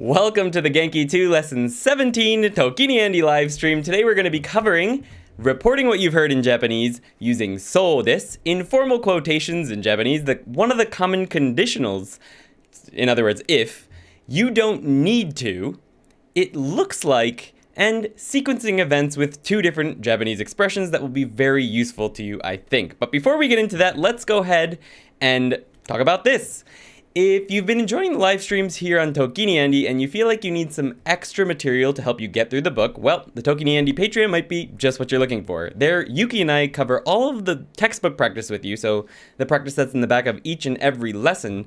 Welcome to the Genki 2 Lesson 17 Tokini Andy live stream. Today we're going to be covering reporting what you've heard in Japanese using "そうです," informal quotations in Japanese, one of the common conditionals, in other words, if, you don't need to, it looks like, and sequencing events with two different Japanese expressions that will be very useful to you, I think. But before we get into that, let's go ahead and talk about this. If you've been enjoying the live streams here on Tokini Andy and you feel like you need some extra material to help you get through the book, well, the Tokini Andy Patreon might be just what you're looking for. There, Yuki and I cover all of the textbook practice with you, so the practice that's in the back of each and every lesson.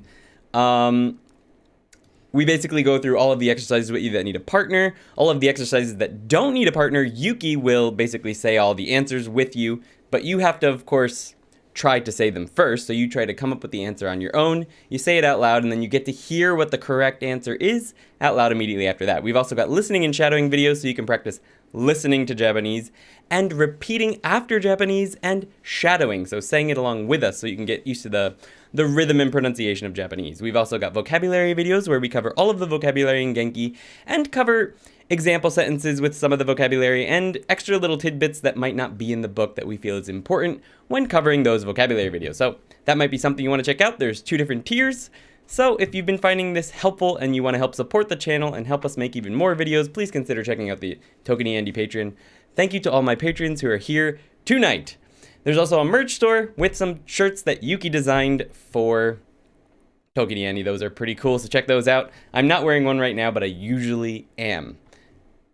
We basically go through all of the exercises with you that need a partner, all of the exercises that don't need a partner. Yuki will basically say all the answers with you, but you have to, of course, try to say them first. So you try to come up with the answer on your own, you say it out loud, and then you get to hear what the correct answer is out loud immediately after that. We've also got listening and shadowing videos so you can practice listening to Japanese and repeating after Japanese and shadowing, so saying it along with us so you can get used to the rhythm and pronunciation of Japanese. We've also got vocabulary videos where we cover all of the vocabulary in Genki and cover example sentences with some of the vocabulary and extra little tidbits that might not be in the book that we feel is important when covering those vocabulary videos. So that might be something you want to check out. There's two different tiers. So if you've been finding this helpful and you want to help support the channel and help us make even more videos, please consider checking out the Tokini Andy Patreon. Thank you to all my patrons who are here tonight. There's also a merch store with some shirts that Yuki designed for Tokini Andy. Those are pretty cool, so check those out. I'm not wearing one right now, but I usually am.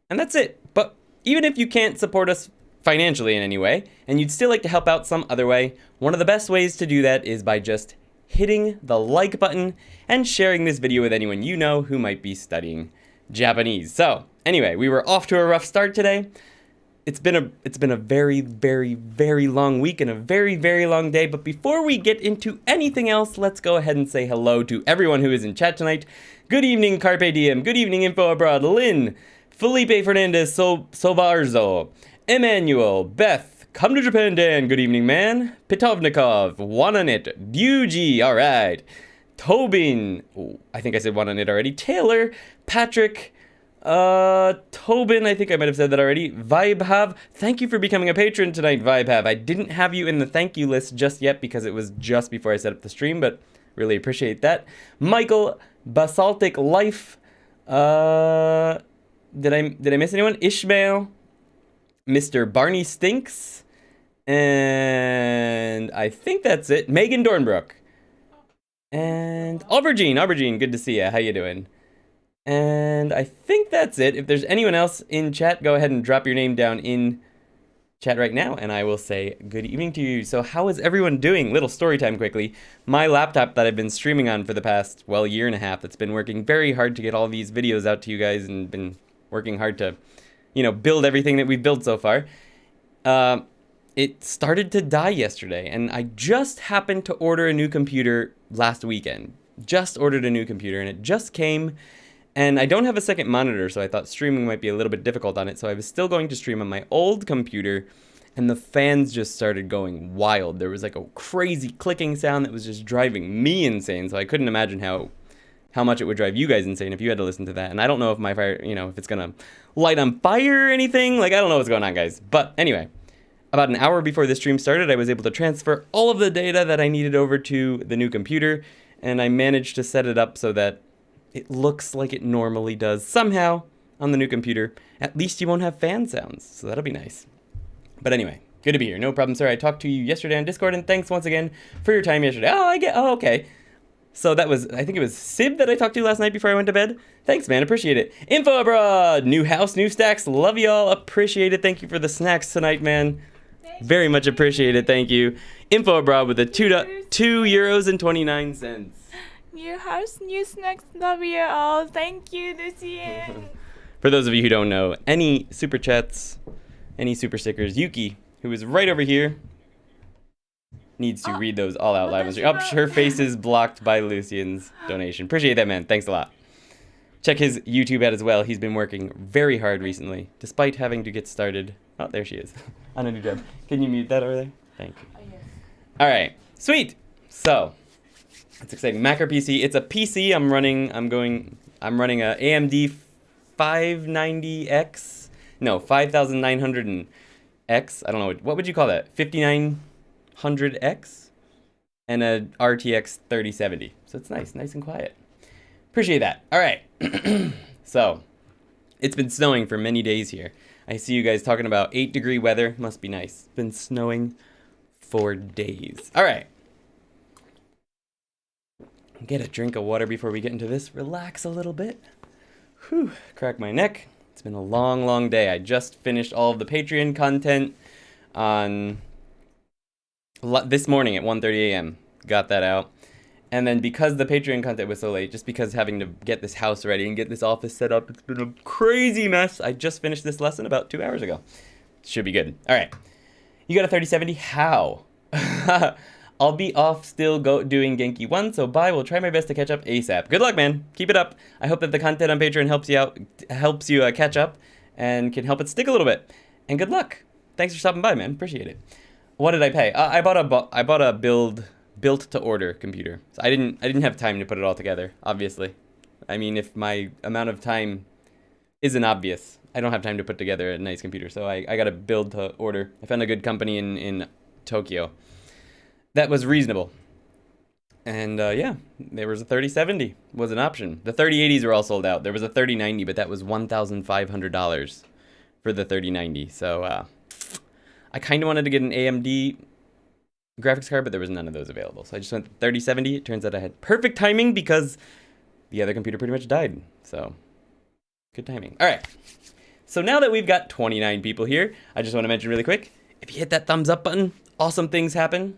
And that's it. But even if you can't support us financially in any way, and you'd still like to help out some other way, one of the best ways to do that is by just hitting the like button and sharing this video with anyone you know who might be studying Japanese. So anyway, we were off to a rough start today. It's been a very, very, very long week and a very, very long day. But before we get into anything else, let's go ahead and say hello to everyone who is in chat tonight. Good evening, Carpe Diem. Good evening, Info Abroad. Lynn, Felipe Fernandez Sobarzo, Emmanuel, Beth, Come to Japan Dan, good evening man, Pitovnikov, Wananit, Ryuji, alright, Tobin, I think I said Wananit already, Taylor, Patrick, Tobin, I think I might have said that already, Vibhav, thank you for becoming a patron tonight, Vibhav. I didn't have you in the thank you list just yet because it was just before I set up the stream, but really appreciate that. Michael, Basaltic Life, Did I miss anyone? Ishmael, Mr. Barney Stinks, and I think that's it. Megan Dornbrook, and Aubergine, good to see ya. How you doing? And I think that's it. If there's anyone else in chat, go ahead and drop your name down in chat right now, and I will say good evening to you. So how is everyone doing? Little story time quickly. My laptop that I've been streaming on for the past, well, year and a half, that's been working very hard to get all these videos out to you guys and been working hard to, build everything that we've built so far. It started to die yesterday, and I just happened to order a new computer last weekend. Just ordered a new computer, and it just came, and I don't have a second monitor, so I thought streaming might be a little bit difficult on it, so I was still going to stream on my old computer, and the fans just started going wild. There was like a crazy clicking sound that was just driving me insane, so I couldn't imagine how much it would drive you guys insane if you had to listen to that. And I don't know if my fire, if it's gonna light on fire or anything. Like, I don't know what's going on, guys. But anyway, about an hour before the stream started, I was able to transfer all of the data that I needed over to the new computer, and I managed to set it up so that it looks like it normally does somehow on the new computer. At least you won't have fan sounds, so that'll be nice. But anyway, good to be here. No problem, sir. I talked to you yesterday on Discord, and thanks once again for your time yesterday. Oh, okay. So that was, I think it was Sib that I talked to last night before I went to bed. Thanks, man. Appreciate it. Info Abroad. New house, new stacks. Love y'all. Appreciate it. Thank you for the snacks tonight, man. Very much appreciate it. Thank you. Info Abroad with the €2.29. New house, new snacks. Love you all. Thank you, Lucien. For those of you who don't know, any super chats, any super stickers, Yuki, who is right over here, needs to read those all out live on stream. Oh, her face is blocked by Lucian's donation. Appreciate that, man. Thanks a lot. Check his YouTube out as well. He's been working very hard recently, despite having to get started. Oh, there she is. On a new job. Can you mute that over there? Thank you. Yes. All right. Sweet. So, it's exciting. Mac or PC? It's a PC I'm running. I'm going I'm running a AMD 590X. No, 5900X. I don't know. What would you call that? 5900X? And a RTX 3070. So it's nice and quiet. Appreciate that. All right. So, it's been snowing for many days here. I see you guys talking about 8-degree weather. Must be nice. It's been snowing for days. All right. Get a drink of water before we get into this. Relax a little bit. Whew. Crack my neck. It's been a long day. I just finished all of the Patreon content on this morning at 1:30 a.m. Got that out. And then because the Patreon content was so late, just because having to get this house ready and get this office set up, it's been a crazy mess. I just finished this lesson about 2 hours ago. Should be good. All right. You got a 3070? How? I'll be off still doing Genki 1, so bye. We'll try my best to catch up ASAP. Good luck, man. Keep it up. I hope that the content on Patreon helps you catch up and can help it stick a little bit. And good luck. Thanks for stopping by, man. Appreciate it. What did I pay? I bought a built to order computer. So I didn't have time to put it all together, obviously. I mean, if my amount of time isn't obvious, I don't have time to put together a nice computer. So I got a build to order. I found a good company in Tokyo that was reasonable. And yeah, there was a 3070 was an option. The 3080s are all sold out. There was a 3090, but that was $1,500 for the 3090. So I kind of wanted to get an AMD graphics card, but there was none of those available. So I just went 3070. It turns out I had perfect timing because the other computer pretty much died. So good timing. All right. So now that we've got 29 people here, I just want to mention really quick, if you hit that thumbs up button, awesome things happen.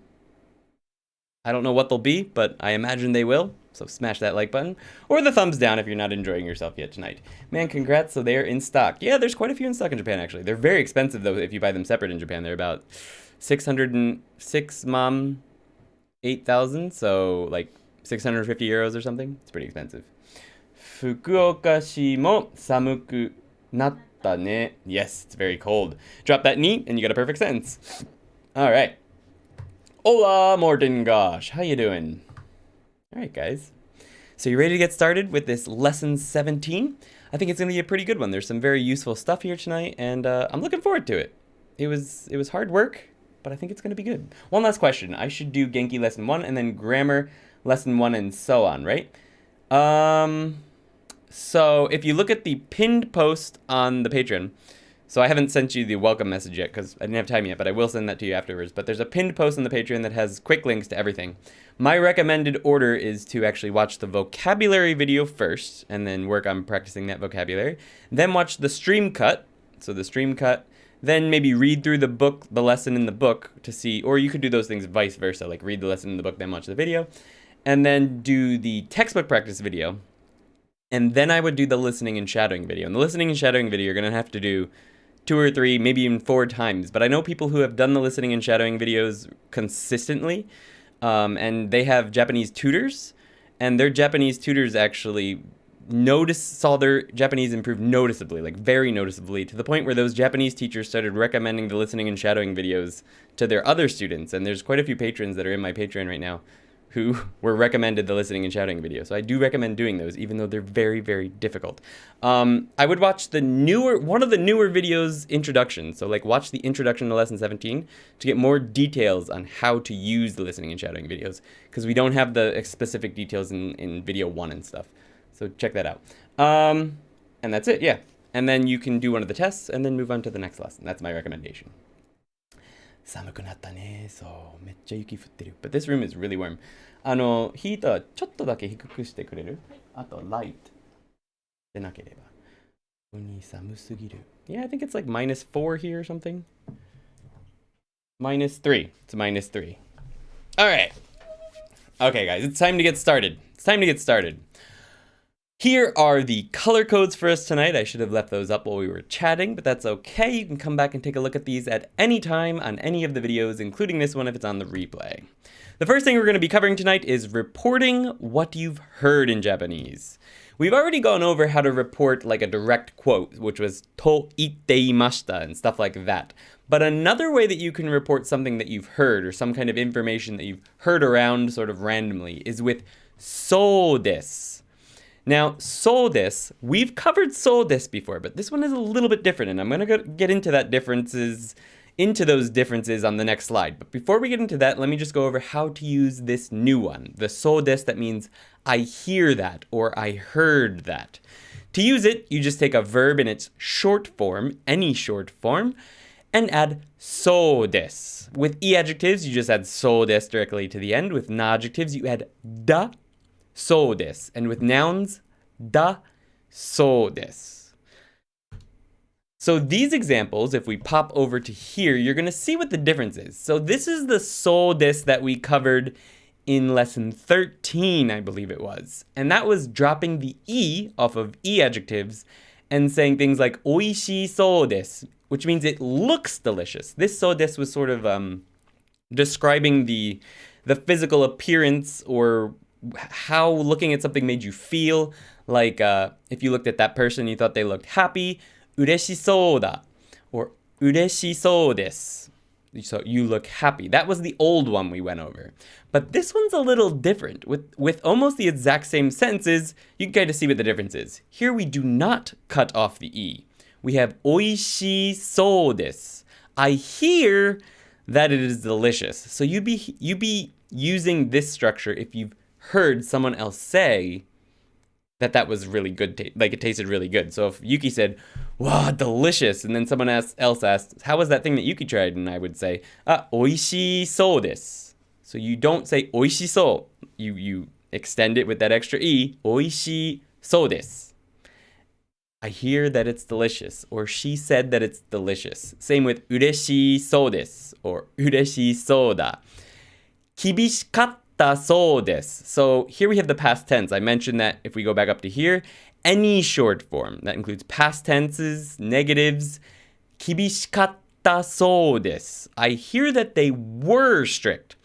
I don't know what they'll be, but I imagine they will. So smash that like button or the thumbs down if you're not enjoying yourself yet tonight. Man, congrats. So they're in stock. Yeah, there's quite a few in stock in Japan, actually. They're very expensive, though, if you buy them separate in Japan. They're about 606 mom, 8,000. So like 650 euros or something. It's pretty expensive. Fukuoka-shi mo samuku natta ne. Yes, it's very cold. Drop that ni and you got a perfect sentence. All right. Hola, Morten Gosh. How you doing? All right, guys. So you ready to get started with this lesson 17? I think it's going to be a pretty good one. There's some very useful stuff here tonight, and I'm looking forward to it. It was hard work, but I think it's going to be good. One last question. I should do Genki lesson 1 and then grammar lesson 1 and so on, right? So if you look at the pinned post on the Patreon, so I haven't sent you the welcome message yet because I didn't have time yet, but I will send that to you afterwards. But there's a pinned post on the Patreon that has quick links to everything. My recommended order is to actually watch the vocabulary video first and then work on practicing that vocabulary. Then watch the stream cut. So the stream cut. Then maybe read through the book, the lesson in the book to see, or you could do those things vice versa, like read the lesson in the book, then watch the video. And then do the textbook practice video. And then I would do the listening and shadowing video. And the listening and shadowing video you're going to have to do 2 or 3, maybe even 4 times. But I know people who have done the listening and shadowing videos consistently, and they have Japanese tutors, and their Japanese tutors actually saw their Japanese improve noticeably, like very noticeably, to the point where those Japanese teachers started recommending the listening and shadowing videos to their other students. And there's quite a few patrons that are in my Patreon right now who were recommended the listening and shadowing video. So I do recommend doing those, even though they're very, very difficult. I would watch one of the newer videos, introduction. So like watch the introduction to lesson 17 to get more details on how to use the listening and shadowing videos, because we don't have the specific details in video 1 and stuff. So check that out. And that's it, yeah. And then you can do one of the tests and then move on to the next lesson. That's my recommendation. 寒くなったね。そう、めっちゃ雪降ってる。But this room is really warm. ヒーターちょっとだけ低くしてくれる？あと、ライトでなければ。ここに寒すぎる。Yeah, I think it's like -4 here or something. -3. It's -3. All right. Okay, guys, it's time to get started. Here are the color codes for us tonight. I should have left those up while we were chatting, but that's okay. You can come back and take a look at these at any time on any of the videos, including this one if it's on the replay. The first thing we're going to be covering tonight is reporting what you've heard in Japanese. We've already gone over how to report like a direct quote, which was to itteimashita and stuff like that. But another way that you can report something that you've heard or some kind of information that you've heard around sort of randomly is with so desu. Now, so des, we've covered so des before, but this one is a little bit different, and I'm going to get into those differences on the next slide. But before we get into that, let me just go over how to use this new one, the so des. That means I hear that or I heard that. To use it, you just take a verb in its short form, any short form, and add so des. With e adjectives, you just add so des directly to the end. With na adjectives, you add da so des. And with nouns, da so des. So these examples, if we pop over to here, you're going to see what the difference is. So this is the so des that we covered in lesson 13, I believe it was. And that was dropping the e off of e adjectives and saying things like oishii so desu, which means it looks delicious. This so desu was sort of describing the physical appearance or how looking at something made you feel. Like if you looked at that person and you thought they looked happy, ureshii da, or ureshii so desu. So you look happy. That was the old one we went over. But this one's a little different. With almost the exact same sentences, you can kind of see what the difference is. Here we do not cut off the E. We have oishii so desu. I hear that it is delicious. So you'd be using this structure if you've heard someone else say that was really good, like it tasted really good. So if Yuki said, wow, delicious, and then someone else asked, how was that thing that Yuki tried? And I would say, oishii so desu. So you don't say oishii so. You extend it with that extra e, oishii so desu. I hear that it's delicious, or she said that it's delicious. Same with ureshii so desu, or ureshii so da. Kibishikatta so desu. So here we have the past tense. I mentioned that if we go back up to here, any short form. That includes past tenses, negatives. Kibishikatta so desu. I hear that they were strict.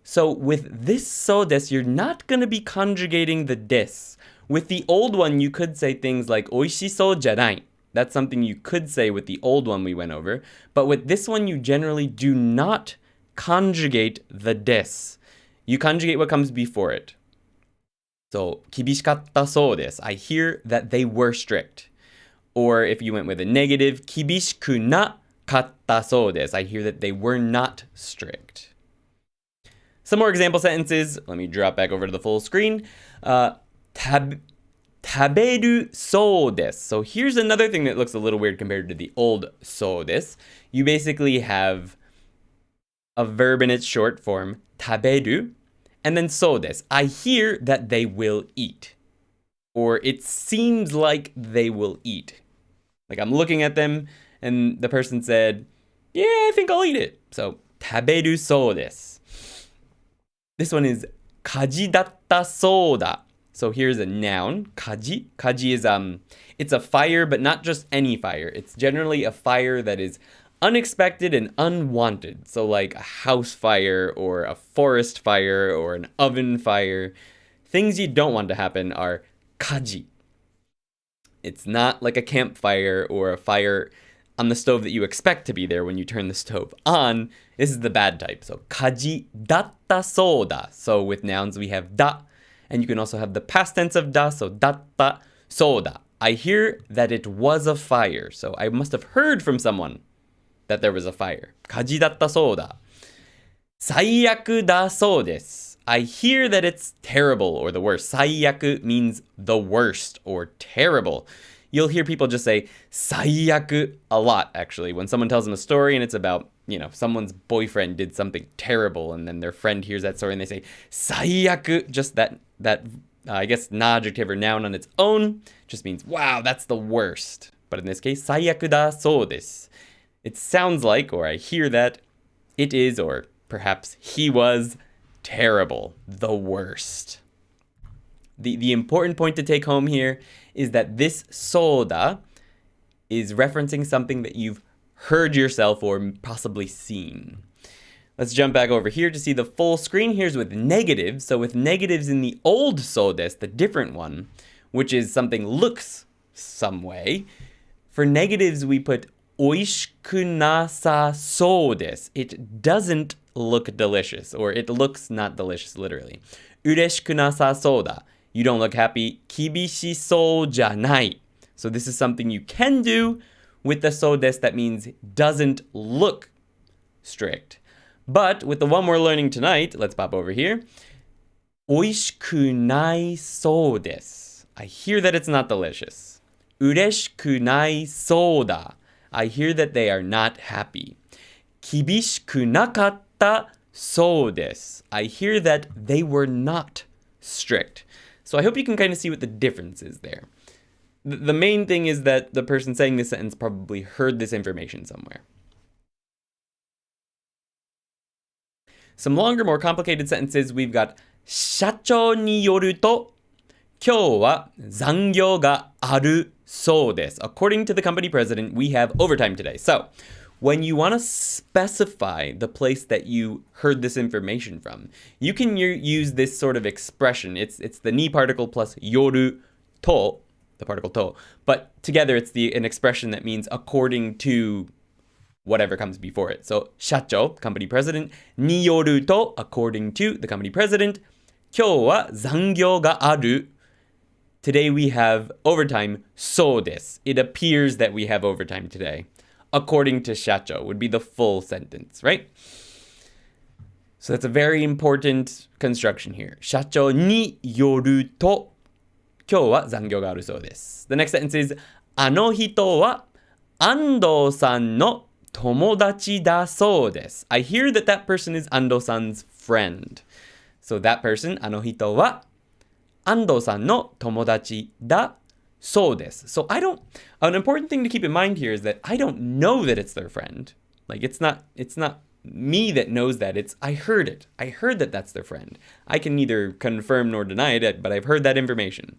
So with this so desu, you're not going to be conjugating the desu. With the old one, you could say things like oishii so janai. That's something you could say with the old one we went over. But with this one, you generally do not conjugate the desu. You conjugate what comes before it. So, kibishikatta so desu. I hear that they were strict. Or if you went with a negative, kibishiku na katta so desu. I hear that they were not strict. Some more example sentences. Let me drop back over to the full screen. Taberu so desu. So here's another thing that looks a little weird compared to the old so desu. You basically have a verb in its short form, taberu, and then so desu. I hear that they will eat. Or it seems like they will eat. Like I'm looking at them and the person said, yeah, I think I'll eat it. So, taberu so desu. This one is kaji datta so da. So here's a noun, kaji. Kaji is it's a fire, but not just any fire. It's generally a fire that is unexpected and unwanted. So like a house fire or a forest fire or an oven fire. Things you don't want to happen are kaji. It's not like a campfire or a fire on the stove that you expect to be there when you turn the stove on. This is the bad type. So kaji datta so da. So with nouns we have da. And you can also have the past tense of da. So datta so da. I hear that it was a fire. So I must have heard from someone that there was a fire. Kaji datta so da. Saiyaku da so desu. I hear that it's terrible or the worst. Saiyaku means the worst or terrible. You'll hear people just say saiyaku a lot, actually. When someone tells them a story and it's about, someone's boyfriend did something terrible, and then their friend hears that story and they say saiyaku, just that I guess, adjective or noun on its own just means, wow, that's the worst. But in this case, saiyaku da so desu. It sounds like, or I hear that, it is, or perhaps he was terrible, the worst. The important point to take home here is that this soda is referencing something that you've heard yourself or possibly seen. Let's jump back over here to see the full screen. Here's with negatives. So with negatives in the old so desu, the different one, which is something looks some way. For negatives, we put oishiku nasa so desu. It doesn't look delicious, or it looks not delicious, literally. Ureshiku nasa so da. You don't look happy. 厳しそうじゃない. So this is something you can do with the そうです that means doesn't look strict. But with the one we're learning tonight, let's pop over here. 美味しくないそうです. I hear that it's not delicious. 嬉しくないそうだ. I hear that they are not happy. 厳しくなかったそうです. I hear that they were not strict. So I hope you can kind of see what the difference is there. The main thing is that the person saying this sentence probably heard this information somewhere. Some longer, more complicated sentences, we've got 社長によると今日は残業があるそうです. According to the company president, we have overtime today. So, when you want to specify the place that you heard this information from, you can use this sort of expression. It's the ni particle plus yoru to, the particle to, but together it's an expression that means according to whatever comes before it. So, 社長, company president, によると, according to the company president, 今日は残業がある. Today we have overtime, そうです. It appears that we have overtime today. According to 社長 would be the full sentence, right? So that's a very important construction here. 社長によると今日は残業があるそうです. The next sentence is あの人は安藤さんの友達だそうです. I hear that that person is Ando-san's friend. So that person, あの人は安藤さんの友達だそうです. So an important thing to keep in mind here is that I don't know that it's their friend. Like it's not me that knows that. I heard it. I heard that that's their friend. I can neither confirm nor deny it, but I've heard that information.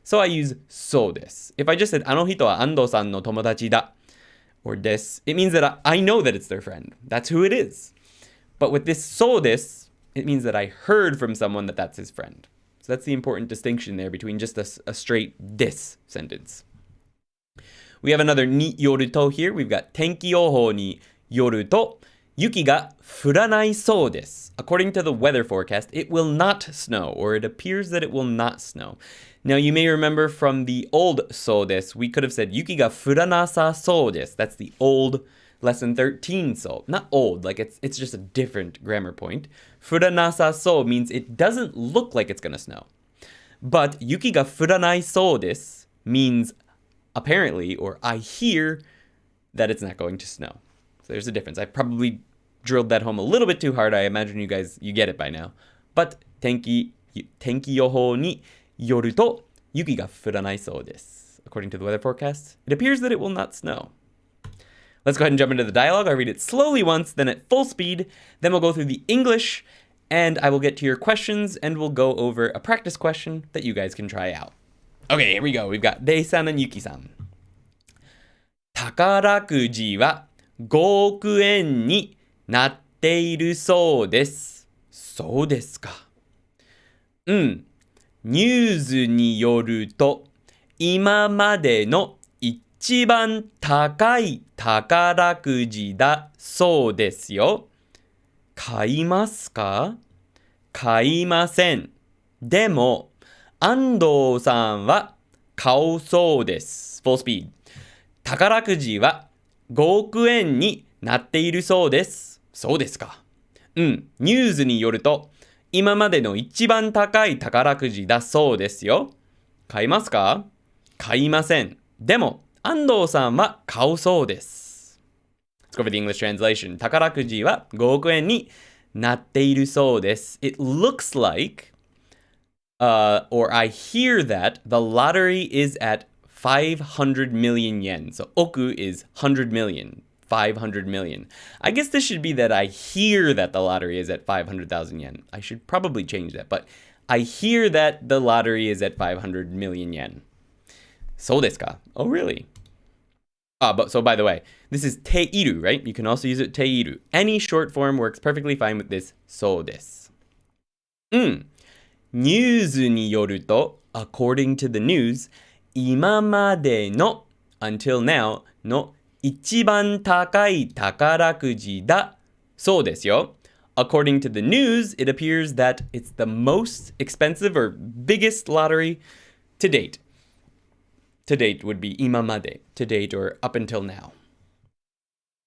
So I use そうです. If I just said あの人は安藤さんの友達だ or des, it means that I know that it's their friend. That's who it is. But with this そうです, it means that I heard from someone that that's his friend. So that's the important distinction there between just a straight this sentence. We have another によると here. We've got 天気予報によると雪が降らないそうです. According to the weather forecast, it will not snow, or it appears that it will not snow. Now, you may remember from the old そうです, we could have said 雪が降らなさそうです. That's the old lesson 13 so. Not old, like it's just a different grammar point. 降らなさそう means it doesn't look like it's gonna snow. But 雪が降らないそうです means apparently, or I hear that it's not going to snow. So there's a difference. I probably drilled that home a little bit too hard. I imagine you get it by now. But 天気予報によると雪が降らないそうです. According to the weather forecast, it appears that it will not snow. Let's go ahead and jump into the dialogue. I'll read it slowly once, then at full speed. Then we'll go through the English, and I will get to your questions, and we'll go over a practice question that you guys can try out. Okay, here we go. We've got Rei-san and Yuki-san. 宝くじは5億円になっているそうです。そうですか。うん。ニュースによると、今までの一番高い宝くじだそうですよ。買いますか？買いません。でも、安藤さんは買うそうです。Full speed. 宝くじは5億円になっているそうです。そうですか。うん。ニュースによると、今までの一番高い宝くじだそうですよ。買いますか？買いません。でも、安藤さんは買うそうです。Let's go over the English translation. 宝くじは5億円になっているそうです。It looks like, or I hear that the lottery is at 500 million yen. So, 億 is 100 million. 500 million. I guess this should be that I hear that the lottery is at 500,000 yen. I should probably change that, but I hear that the lottery is at 500 million yen. そうですか? Oh, really? So by the way, this is ている, right? You can also use it ている. Any short form works perfectly fine with this そうです. うん。ニュースによると, according to the news, 今までの, until now, の一番高い宝くじだそうですよ。according to the news, it appears that it's the most expensive or biggest lottery to date. To date would be 今まで, to date or up until now.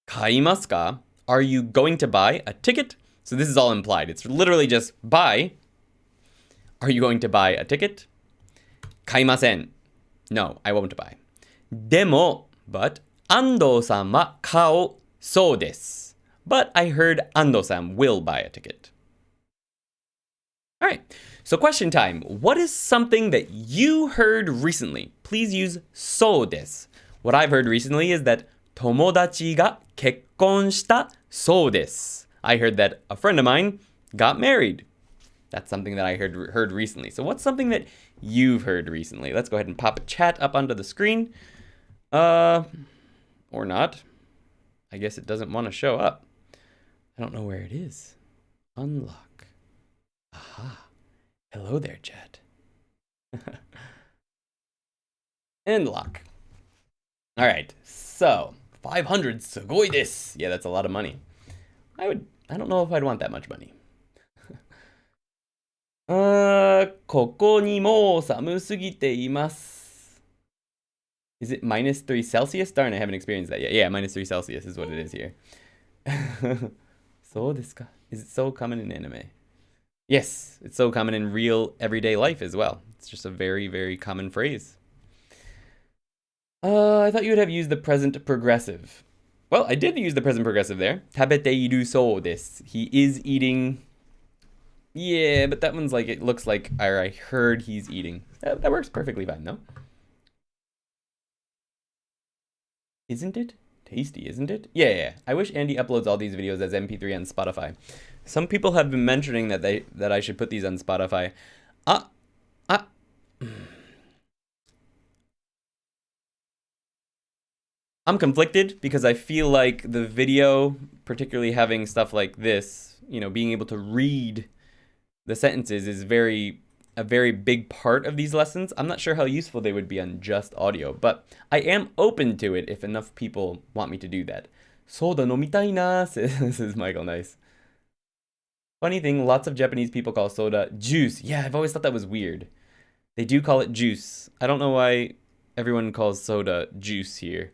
買いますか? Are you going to buy a ticket? So this is all implied. It's literally just buy. Are you going to buy a ticket? 買いません. No, I won't buy. でも, but 安藤さんは買うそうです. But I heard Ando-san will buy a ticket. All right, so question time. What is something that you heard recently? Please use そうです. What I've heard recently is that 友達が結婚したそうです. I heard that a friend of mine got married. That's something that I heard recently. So what's something that you've heard recently? Let's go ahead and pop a chat up onto the screen. Or not. I guess it doesn't want to show up. I don't know where it is. Unlock. Aha. Hello there, chat. And lock. All right. So, 500 sugoi desu. Yeah, that's a lot of money. I don't know if I'd want that much money. ここにもう寒すぎています. Is it -3 Celsius? Darn, I haven't experienced that yet. Yeah, -3 Celsius is what it is here. そうですか? Is it so common in anime? Yes, it's so common in real everyday life as well. It's just a very, very common phrase. I thought you would have used the present progressive. Well, I did use the present progressive there. 食べているそうです. He is eating. Yeah, but that one's like, it looks like, or I heard he's eating. That works perfectly fine, though. Isn't it? Tasty, isn't it? Yeah. I wish Andy uploads all these videos as MP3 on Spotify. Some people have been mentioning that I should put these on Spotify. I'm conflicted because I feel like the video, particularly having stuff like this, being able to read the sentences is a very big part of these lessons. I'm not sure how useful they would be on just audio, but I am open to it if enough people want me to do that. Soda nomitai na, says Michael. Nice. Funny thing, lots of Japanese people call soda juice. Yeah, I've always thought that was weird. They do call it juice. I don't know why everyone calls soda juice here.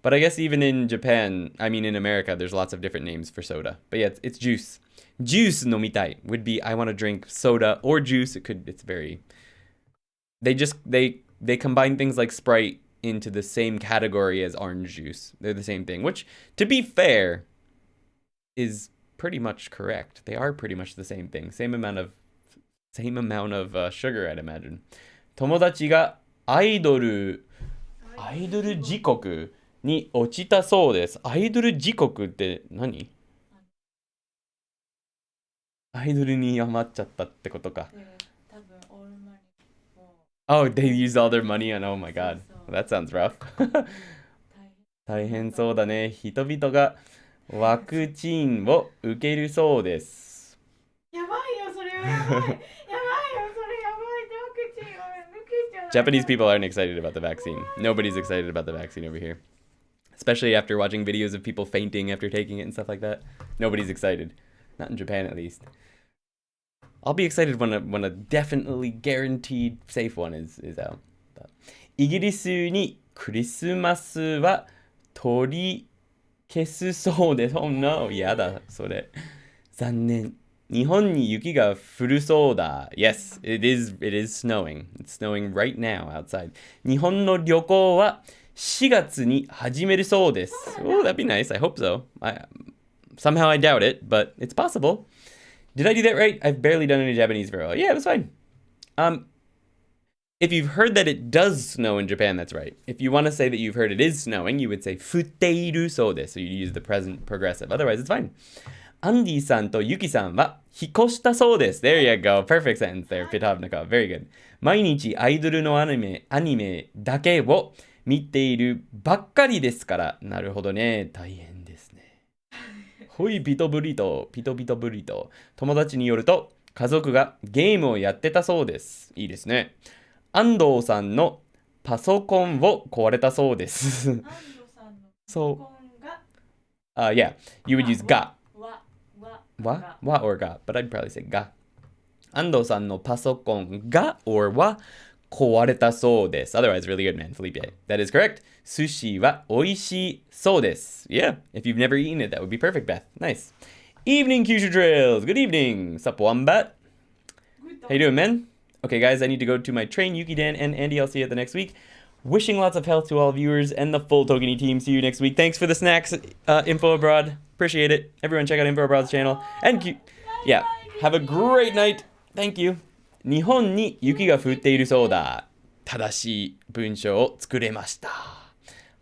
But I guess even in Japan, in America, there's lots of different names for soda. But yeah, it's juice. Juice nomitai would be I want to drink soda or juice. It's very. They combine things like Sprite into the same category as orange juice. They're the same thing, which, to be fair, is pretty much correct. They are pretty much the same thing. Same amount of sugar, I'd imagine. 友達がアイドル時刻に落ちたそうです。アイドル時刻って何？アイドルに余っちゃったってことか。Oh, they used all their money on, oh my god. That sounds rough. 大変そうだね。人々がワクチンを受けるそうです。やばいよ、それはやばい。やばいよ、それやばい。ワクチンを受けちゃう。Japanese people aren't excited about the vaccine. Nobody's excited about the vaccine over here. Especially after watching videos of people fainting after taking it and stuff like that. Nobody's excited. Not in Japan, at least. I'll be excited when a definitely guaranteed safe one is out. イギリスにクリスマスは取り消すそうです。Oh no, やだ、それ。残念。日本に雪が降るそうだ。Yes, it is snowing. It's snowing right now outside. 日本の旅行は4月に始めるそうです。Oh, that'd be nice. I hope so. Somehow I doubt it, but it's possible. Did I do that right? I've barely done any Japanese very well. Yeah, it was fine. If you've heard that it does snow in Japan, that's right. If you want to say that you've heard it is snowing, you would say 降っているそうです. So you use the present progressive. Otherwise, it's fine. アンディさんとユキさんは引っ越したそうです. There you go. Perfect sentence there, Pitovnikov. Very good. 毎日アイドルのアニメだけを見ているばっかりですから。なるほどね。大変ですね。ほい、ピトブリト。友達によると、家族がゲームをやってたそうです。いいですね。安藤さんのパソコンを壊れたそうです。安藤さんのパソコンが。Yeah, you would use が。wa or ga, but I'd probably say ga. Ando-san no pasokon ga or wa kowareta sou desu. Otherwise, really good, man, Felipe. That is correct. Sushi wa oishii sou desu. Yeah, if you've never eaten it, that would be perfect, Beth. Nice. Evening, Kyushu Trails. Good evening. Sup, Wombat? How you doing, man? Okay, guys, I need to go to my train. Yuki, Dan, and Andy, I'll see you at the next week. Wishing lots of health to all viewers and the full Tokini team. See you next week. Thanks for the snacks, Info Abroad. Appreciate it. Everyone check out Info Abroad's channel. And yeah, have a great night. Thank you. 日本に雪が降っているそうだ。正しい文章を作れました。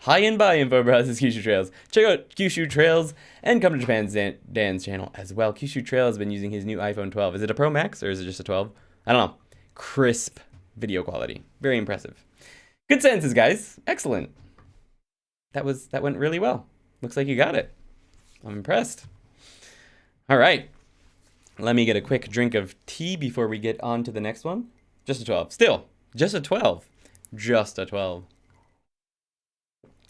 Hi and bye, Info Abroad. This is Kyushu Trails. Check out Kyushu Trails and come to Japan's Dan's channel as well. Kyushu Trail has been using his new iPhone 12. Is it a Pro Max or is it just a 12? I don't know. Crisp video quality. Very impressive. Good sentences, guys. Excellent. That went really well. Looks like you got it. I'm impressed. All right. Let me get a quick drink of tea before we get on to the next one. Just a 12. Still, just a 12. Just a 12.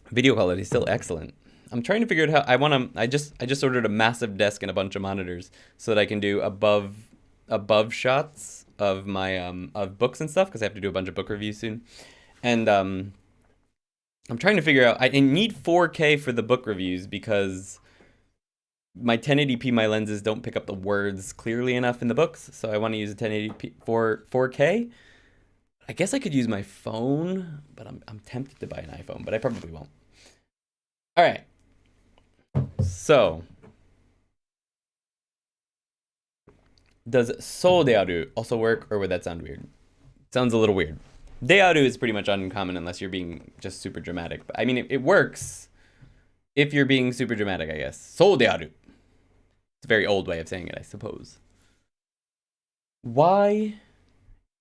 Video quality is still excellent. I'm trying to figure out how I just ordered a massive desk and a bunch of monitors so that I can do above shots of my of books and stuff, because I have to do a bunch of book reviews soon. And I'm trying to figure out, I need 4K for the book reviews because my 1080p, my lenses don't pick up the words clearly enough in the books. So I want to use a 1080p for 4K. I guess I could use my phone, but I'm tempted to buy an iPhone, but I probably won't. All right. So, does so de aru also work, or would that sound weird? Sounds a little weird. De aru is pretty much uncommon unless you're being just super dramatic. But I mean, it works if you're being super dramatic, I guess. So de aru. It's a very old way of saying it, I suppose. Why?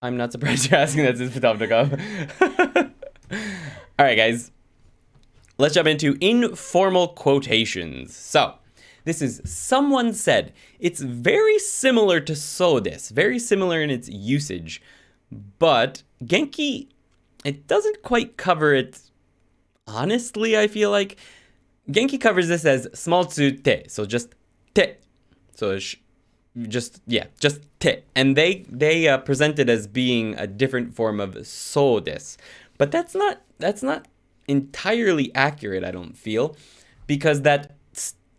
I'm not surprised you're asking that, since Patavnikov. All right, guys. Let's jump into informal quotations. So, this is someone said. It's very similar to so desu, very similar in its usage. But Genki, it doesn't quite cover it honestly, I feel like. Genki covers this as small tsu te, so just te. So just te. And they present it as being a different form of so desu. But that's not entirely accurate, I don't feel, because that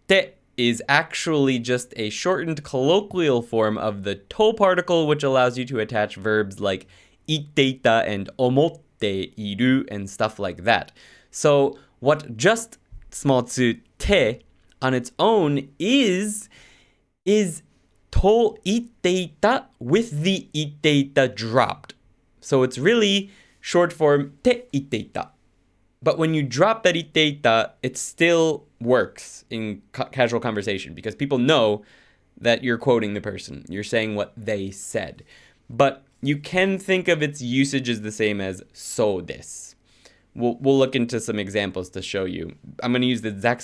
te is actually just a shortened colloquial form of the to particle, which allows you to attach verbs like itteita and omotte iru and stuff like that. So what just small tsu te on its own is to itteita with the itteita dropped. So it's really short form te itteita. But when you drop that itteita, it still works in casual conversation because people know that you're quoting the person. You're saying what they said. But you can think of its usage as the same as so desu. We'll look into some examples to show you. I'm going to use the exact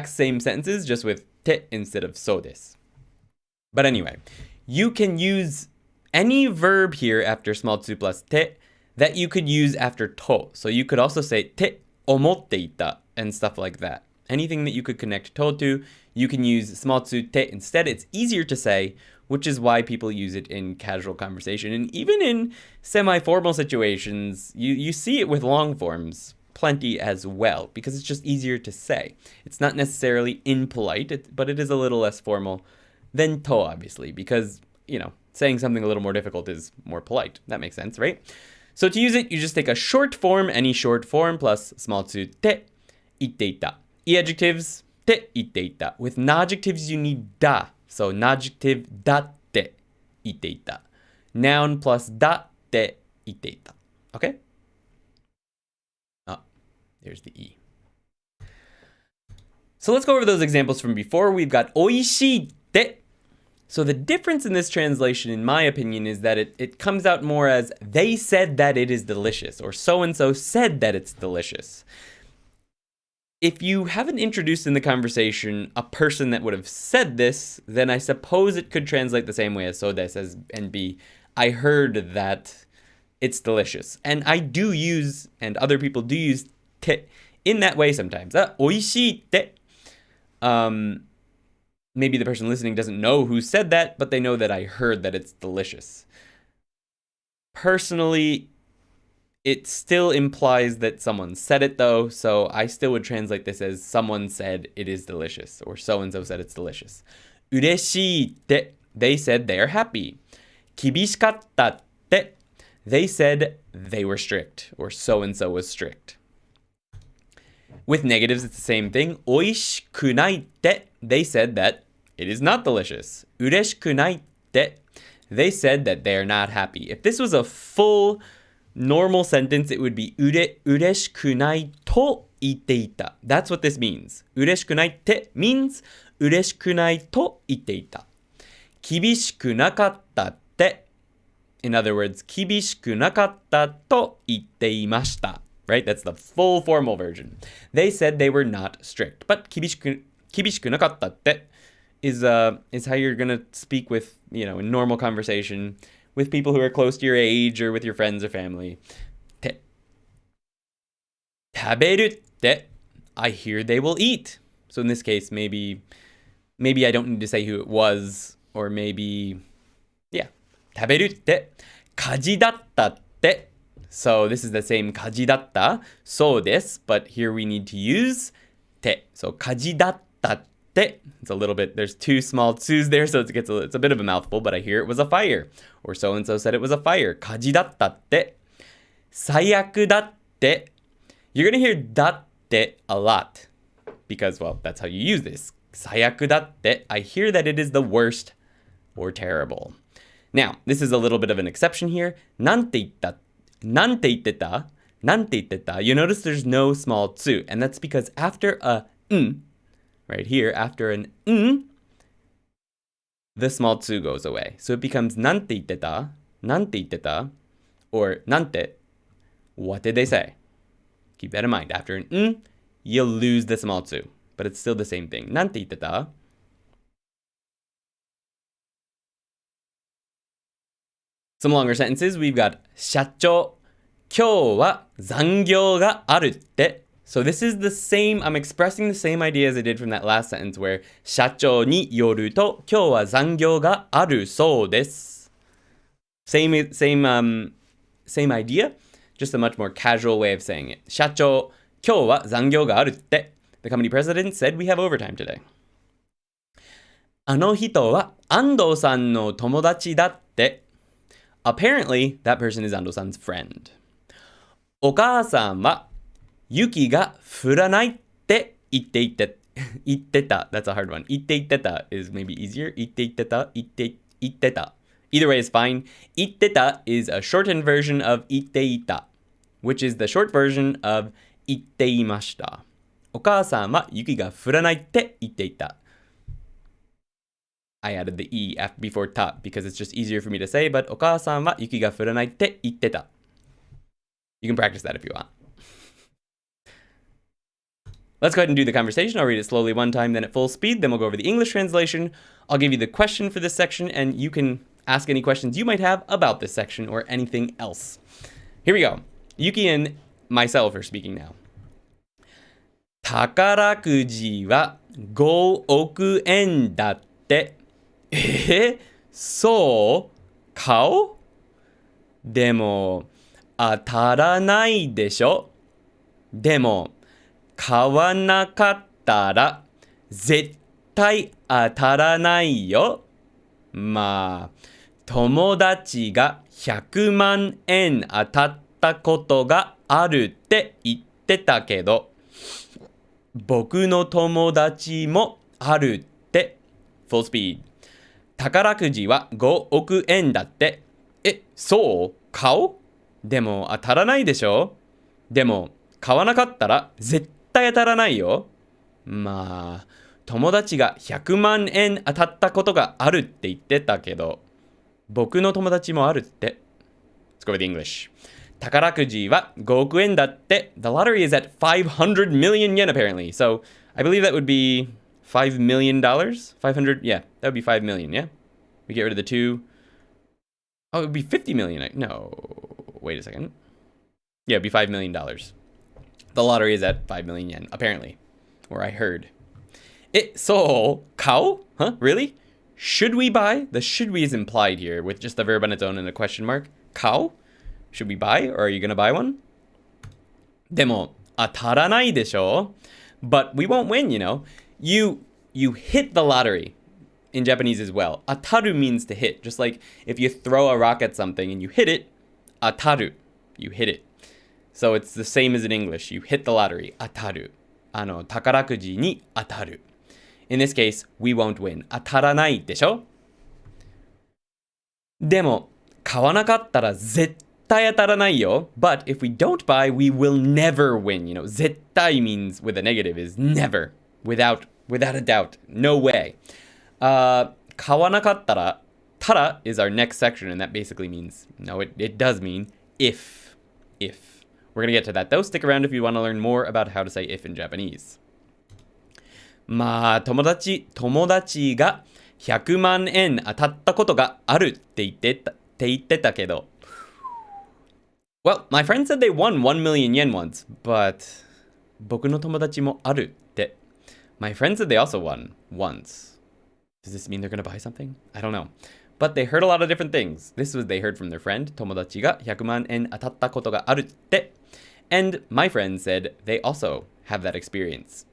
same sentences, just with te instead of so desu. But anyway, you can use any verb here after small tsu plus te that you could use after to. So you could also say te omotteita and stuff like that. Anything that you could connect to to, you can use small tsu te instead. It's easier to say, which is why people use it in casual conversation. And even in semi-formal situations, you see it with long forms plenty as well, because it's just easier to say. It's not necessarily impolite, but it is a little less formal than to, obviously, because, you know, saying something a little more difficult is more polite. That makes sense, right? So to use it, you just take a short form, any short form, plus small tsu te itteita. E-adjectives, te itteita. With non-adjectives, you need da. So non-adjective datte itteita. Noun plus datte itteita. Okay? Oh, there's the E. So let's go over those examples from before. We've got oishii te. So the difference in this translation, in my opinion, is that it comes out more as they said that it is delicious, or so-and-so said that it's delicious. If you haven't introduced in the conversation a person that would have said this, then I suppose it could translate the same way as so desu as and be, I heard that it's delicious. And I do use, and other people do use te in that way sometimes. Oishii te. maybe the person listening doesn't know who said that, but they know that I heard that it's delicious. Personally, it still implies that someone said it though, so I still would translate this as someone said it is delicious, or so-and-so said it's delicious. 嬉しいって they said they are happy. 厳しかったって they said they were strict, or so-and-so was strict. With negatives, it's the same thing. 美味しくないって they said that it is not delicious. 嬉しくないって they said that they are not happy. If this was a full normal sentence, it would be 嬉しくないと言っていた. That's what this means. 嬉しくないって means 嬉しくないと言っていた. 厳しくなかったって in other words, 厳しくなかったと言っていました. Right? That's the full formal version. They said they were not strict. But 厳しくなかったって is how you're gonna speak with, in normal conversation with people who are close to your age or with your friends or family. て食べるって I hear they will eat. So in this case, maybe I don't need to say who it was, or maybe, yeah. 食べるって火事だったって So this is the same 火事だった そうです but here we need to use て So 火事だったって It's a little bit, there's two small tsu's there, so it's a bit of a mouthful, but I hear it was a fire. Or so-and-so said it was a fire. 火事だったって 最悪だって You're gonna hear だって a lot because, well, that's how you use this. 最悪だって I hear that it is the worst or terrible. Now, this is a little bit of an exception here. なんて言ったなんて言ってたなんて言ってた You notice there's no small tsu, and that's because after a right here, after an the small tsu goes away. So it becomes なんて言ってたなんて言ってた or なんて What did they say? Keep that in mind. After an you'll lose the small tsu, but it's still the same thing. なんて言ってた Some longer sentences, we've got 社長、今日は残業があるって So this is the same, I'm expressing the same idea as I did from that last sentence where 社長によると今日は残業があるそうです Same idea, just a much more casual way of saying it 社長、今日は残業があるって The company president said we have overtime today あの人は安藤さんの友達だって Apparently, that person is Ando-san's friend. お母さんは雪が降らないって言ってた. That's a hard one. 言ってた is maybe easier. 言ってた. Either way is fine. 言ってた is a shortened version of 言っていた, which is the short version of 言っていました. お母さんは雪が降らないって言っていた. I added the E before ta because it's just easier for me to say, but お母さんは雪が降らないって言ってた. You can practice that if you want. Let's go ahead and do the conversation. I'll read it slowly one time, then at full speed. Then we'll go over the English translation. I'll give you the question for this section, and you can ask any questions you might have about this section or anything else. Here we go. Yuki and myself are speaking now. 宝くじは5億円だって。そう買おうでも当たらないでしょでも買わなかったら絶対当たらないよまあ友達が100万円当たったことがあるって言ってたけど僕の友達もあるって Full speed宝くじは5億円だって。そう買おうでも当たらないでしょでも買わなかったら絶対当たらないよ。まあ、友達が100万円当たったことがあるって言ってたけど、僕の友達もあるって。Let's go with English. 宝くじは5億円だって。The lottery is at 500 million yen apparently. So I believe that would be $5 million? 500? Yeah, that would be 5 million, yeah? We get rid of the 2. Oh, it would be 50 million. No, wait a second. Yeah, it'd be $5 million. The lottery is at 5 million yen, apparently. Or I heard. So, kao? Huh? Really? Should we buy? The should we is implied here with just the verb on its own and a question mark. Kao? Should we buy or are you gonna buy one? でも、当たらないでしょ? But we won't win, you know. You hit the lottery in Japanese as well. Ataru means to hit. Just like if you throw a rock at something and you hit it, ataru. You hit it. So it's the same as in English. You hit the lottery. Ataru. 宝くじに当たる. In this case, we won't win. 当たらないでしょ? でも、買わなかったら絶対当たらないよ. But if we don't buy, we will never win. You know, 絶対 means with a negative is never. Without a doubt. No way. 買わなかったら, tara is our next section, and that basically means, no, it does mean if. We're going to get to that, though. Stick around if you want to learn more about how to say if in Japanese. まあ、友達が100万円当たったことがあるって言ってたけど. Well, my friend said they won 1 million yen once, but 僕の友達もあるって. My friend said they also won once. Does this mean they're going to buy something? I don't know. But they heard a lot of different things. This was they heard from their friend, 友達が100万円当たったことがあるって. And my friend said they also have that experience.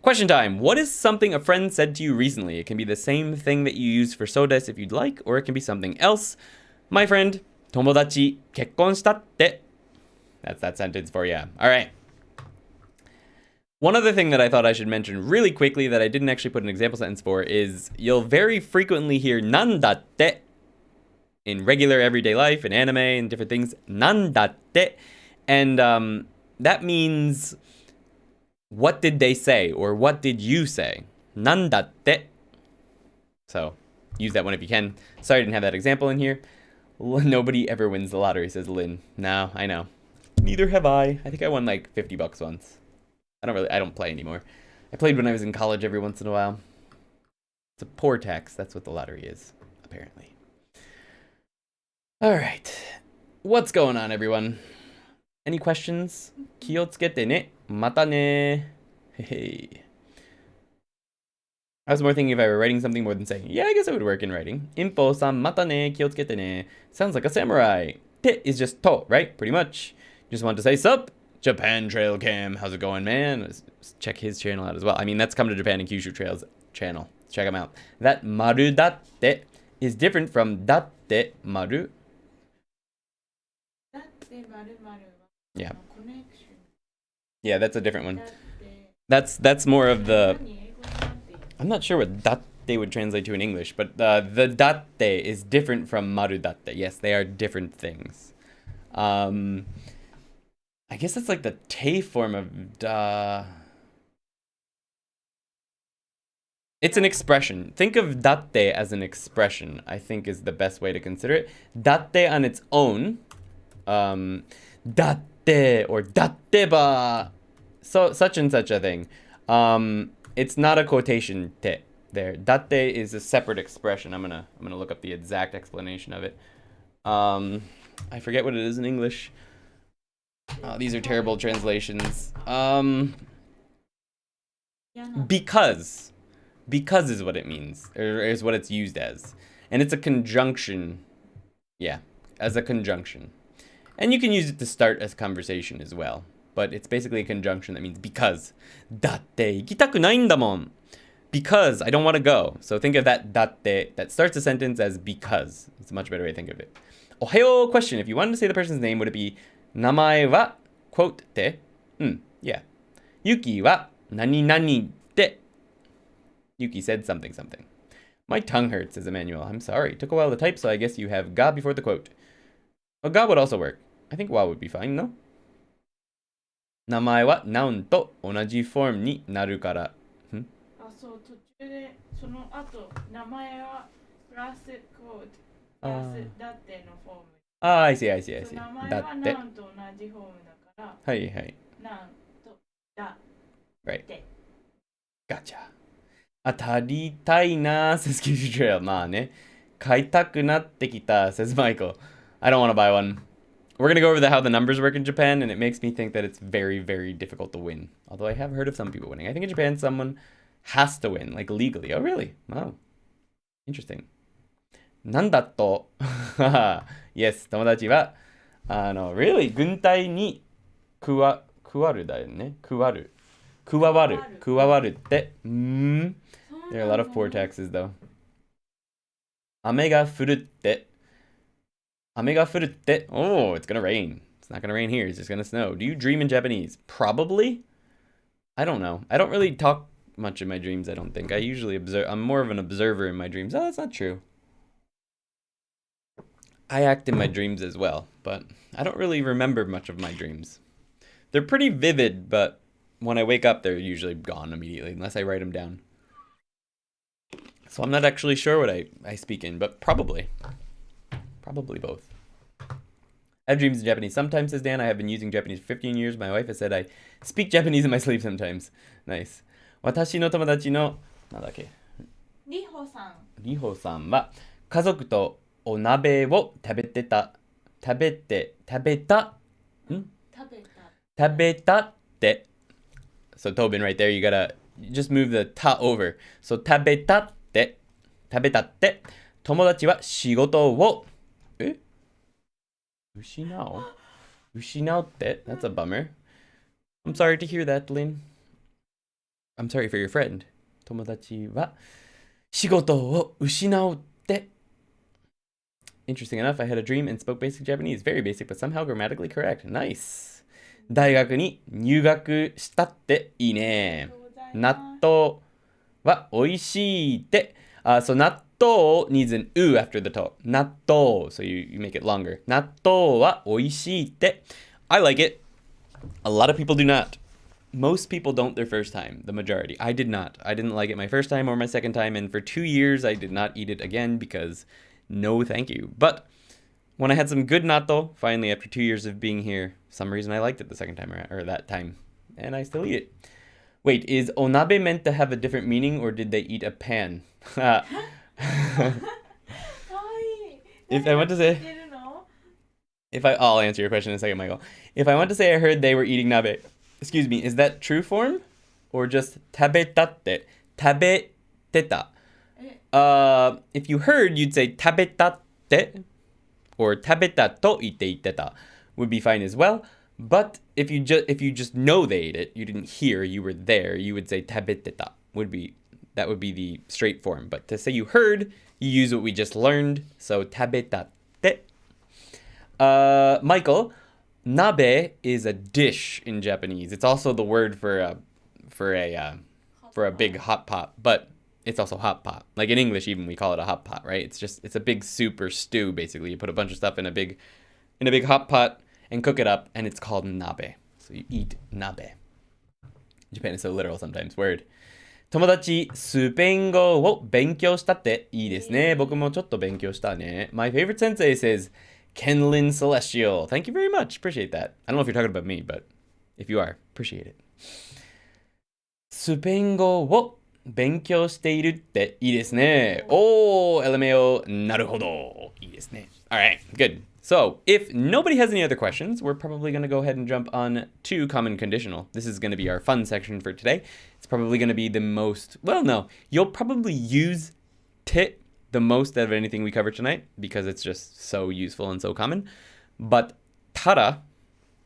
Question time. What is something a friend said to you recently? It can be the same thing that you use for so des if you'd like, or it can be something else. My friend, 友達結婚したって. That's that sentence for you. All right. One other thing that I thought I should mention really quickly that I didn't actually put an example sentence for is you'll very frequently hear なんだって in regular everyday life, in anime, and different things. なんだって. And that means what did they say or what did you say? なんだって. So use that one if you can. Sorry I didn't have that example in here. Nobody ever wins the lottery, says Lynn. No, I know. Neither have I. I think I won like $50 once. I don't play anymore. I played when I was in college every once in a while. It's a poor tax. That's what the lottery is, apparently. All right. What's going on, everyone? Any questions? 気をつけてね. Mata ne. Hey. I was more thinking if I were writing something more than saying, yeah, I guess it would work in writing. Info-san, mata ne, 気をつけてね. Sounds like a samurai. Te is just to, right? Pretty much. Just want to say, sup? Japan Trail Cam, how's it going, man? Let's check his channel out as well. I mean, that's Come to Japan and Kyushu Trails channel. Check him out. That maru datte is different from datte maru. Yeah. Yeah, that's a different one. That's more of the... I'm not sure what datte would translate to in English, but the datte is different from maru datte. Yes, they are different things. I guess that's like the te form of da. It's an expression. Think of datte as an expression, I think is the best way to consider it. Datte on its own, datte or datteba, so such and such a thing. It's not a quotation te there. Datte is a separate expression. I'm gonna look up the exact explanation of it. I forget what it is in English. Oh, these are terrible translations. Because is what it means, or is what it's used as. And it's a conjunction. Yeah, as a conjunction. And you can use it to start a conversation as well. But it's basically a conjunction that means because. Datte ikitaku nai ndamon. Because I don't want to go. So think of that datte that starts a sentence as because. It's a much better way to think of it. Ohayo question. If you wanted to say the person's name, would it be 名前は quote て yeah. Yuki は何々て Yuki said something something. My tongue hurts, says Emmanuel. I'm sorry. It took a while to type, so I guess you have ga before the quote. Well, ga would also work. I think wa would be fine, no? 名前は noun と同じフォームになるから。あ、そう、途中でその後、名前はプラスコード、プラスだってのフォーム。I see. 名前はナウンと同じフォームだから。はいはい。ナウンとだ。Right. Gotcha. 当たりたいな、says Kyushu Trail. まあね。買いたくなってきた, says Michael. I don't want to buy one. We're going to go over how the numbers work in Japan, and it makes me think that it's very, very difficult to win. Although I have heard of some people winning. I think in Japan, someone has to win, like legally. Oh, really? Wow. Interesting. なんだと Yes, 友達は、really? 軍隊に加わるだよね。加わるって。There are a lot of poor taxes, though. 雨が降るって。Oh, it's gonna rain. It's not gonna rain here. It's just gonna snow. Do you dream in Japanese? Probably. I don't know. I don't really talk much in my dreams, I don't think. I usually observe. I'm more of an observer in my dreams. Oh, that's not true. I act in my dreams as well, but I don't really remember much of my dreams. They're pretty vivid, but when I wake up, they're usually gone immediately, unless I write them down. So I'm not actually sure what I speak in, but probably. Probably both. I have dreams in Japanese sometimes, says Dan. I have been using Japanese for 15 years. My wife has said I speak Japanese in my sleep sometimes. Nice. 私の友達の、なんだっけ？りほさん。りほさんは、家族とお鍋を食べたって。So Tobin right there, you gotta just move the ta over. So 食べたって。友達は仕事を失うって That's a bummer. I'm sorry to hear that, Lynn. I'm sorry for your friend. 友達は仕事を失うって Interesting enough, I had a dream and spoke basic Japanese. Very basic, but somehow grammatically correct. Nice. 大学に入学したっていいね。納豆は美味しいって。So 納豆 needs an u after the to. 納豆. So you make it longer. 納豆は美味しいって。I like it. A lot of people do not. Most people don't their first time. The majority. I did not. I didn't like it my first time or my second time. And for 2 years, I did not eat it again because no thank you. But when I had some good natto, finally after 2 years of being here, some reason I liked it the second time or that time. And I still eat it. Wait, is onabe meant to have a different meaning or did they eat a pan? If I want to say... I'll answer your question in a second, Michael. If I want to say I heard they were eating nabe, excuse me, is that true form? Or just tabetatte? Tabeteta. If you heard, you'd say tabetatte. Or tabeta to ite iteta would be fine as well. But if you just know they ate it, you didn't hear, you were there, you would say tabeteta. That would be the straight form. But to say you heard, you use what we just learned. So tabetate. Michael, nabe is a dish in Japanese. It's also the word for a big hot pot, but it's also hot pot. Like in English, even we call it a hot pot, right? It's a big soup or stew. Basically, you put a bunch of stuff in a big hot pot and cook it up, and it's called nabe. So you eat nabe. Japan is so literal sometimes. Word. 友達、スペイン語を勉強したっていいですね。僕もちょっと勉強したね。My favorite sensei says, Kenlin Celestial. Thank you very much. Appreciate that. I don't know if you're talking about me, but if you are, appreciate it. スペイン語を勉強しているっていいですね。おー、LMAO、なるほど。いいですね。Alright, good. So, if nobody has any other questions, we're probably going to go ahead and jump on to common conditional. This is going to be our fun section for today. It's probably going to be the most, well, no, you'll probably use tit the most out of anything we cover tonight because it's just so useful and so common. But tara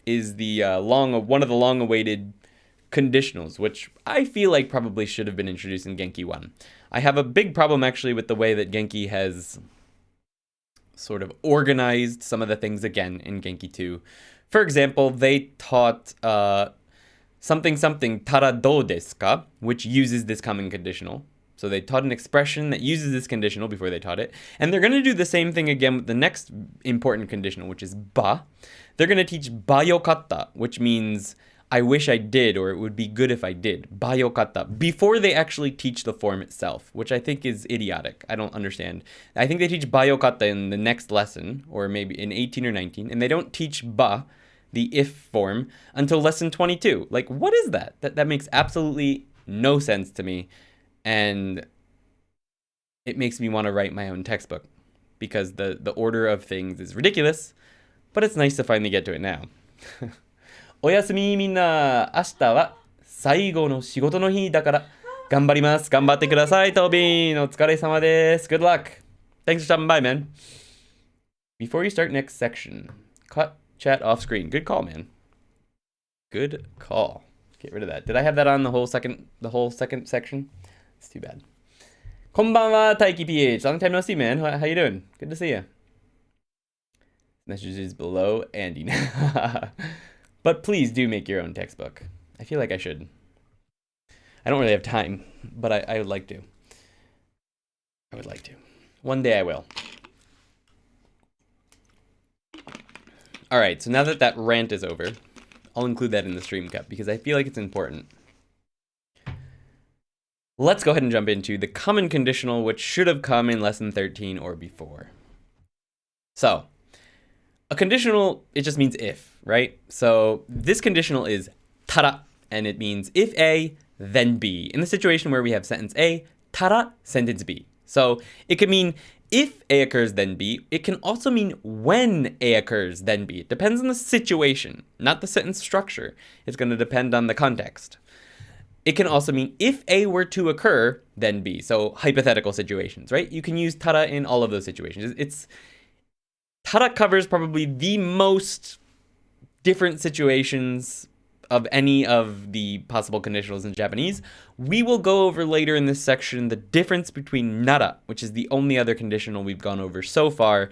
is the one of the long-awaited conditionals, which I feel like probably should have been introduced in Genki 1. I have a big problem actually with the way that Genki has sort of organized some of the things again in Genki 2. For example, they taught something tara do desu ka, which uses this common conditional. So they taught an expression that uses this conditional before they taught it. And they're going to do the same thing again with the next important conditional, which is ba. They're going to teach ba yokatta, which means I wish I did, or it would be good if I did. Ba yokatta. Before they actually teach the form itself, which I think is idiotic. I don't understand. I think they teach ba yokatta in the next lesson, or maybe in 18 or 19, and they don't teach ba, the if form, until lesson 22. Like, what is that? That makes absolutely no sense to me, and it makes me want to write my own textbook, because the order of things is ridiculous, but it's nice to finally get to it now. おやすみみんな。明日は最後の仕事の日だから頑張ります。頑張ってください、トビン。お疲れ様です。Good luck. Thanks for stopping by, man. Before you start next section, cut chat off screen. Good call, man. Good call. Get rid of that. Did I have that on the whole second section? It's too bad. こんばんは、大輝 PH. Long time no see, man. How you doing? Good to see you. Messages below Andy. But please do make your own textbook. I feel like I should. I don't really have time, but I would like to. I would like to. One day I will. All right, so now that that rant is over, I'll include that in the stream cup because I feel like it's important. Let's go ahead and jump into the common conditional, which should have come in lesson 13 or before. So, a conditional, it just means if, right? So this conditional is tara, and it means if A, then B. In the situation where we have sentence A, tara, sentence B. So it could mean if A occurs, then B. It can also mean when A occurs, then B. It depends on the situation, not the sentence structure. It's going to depend on the context. It can also mean if A were to occur, then B. So hypothetical situations, right? You can use tara in all of those situations. Tara covers probably the most different situations of any of the possible conditionals in Japanese. We will go over later in this section the difference between nara, which is the only other conditional we've gone over so far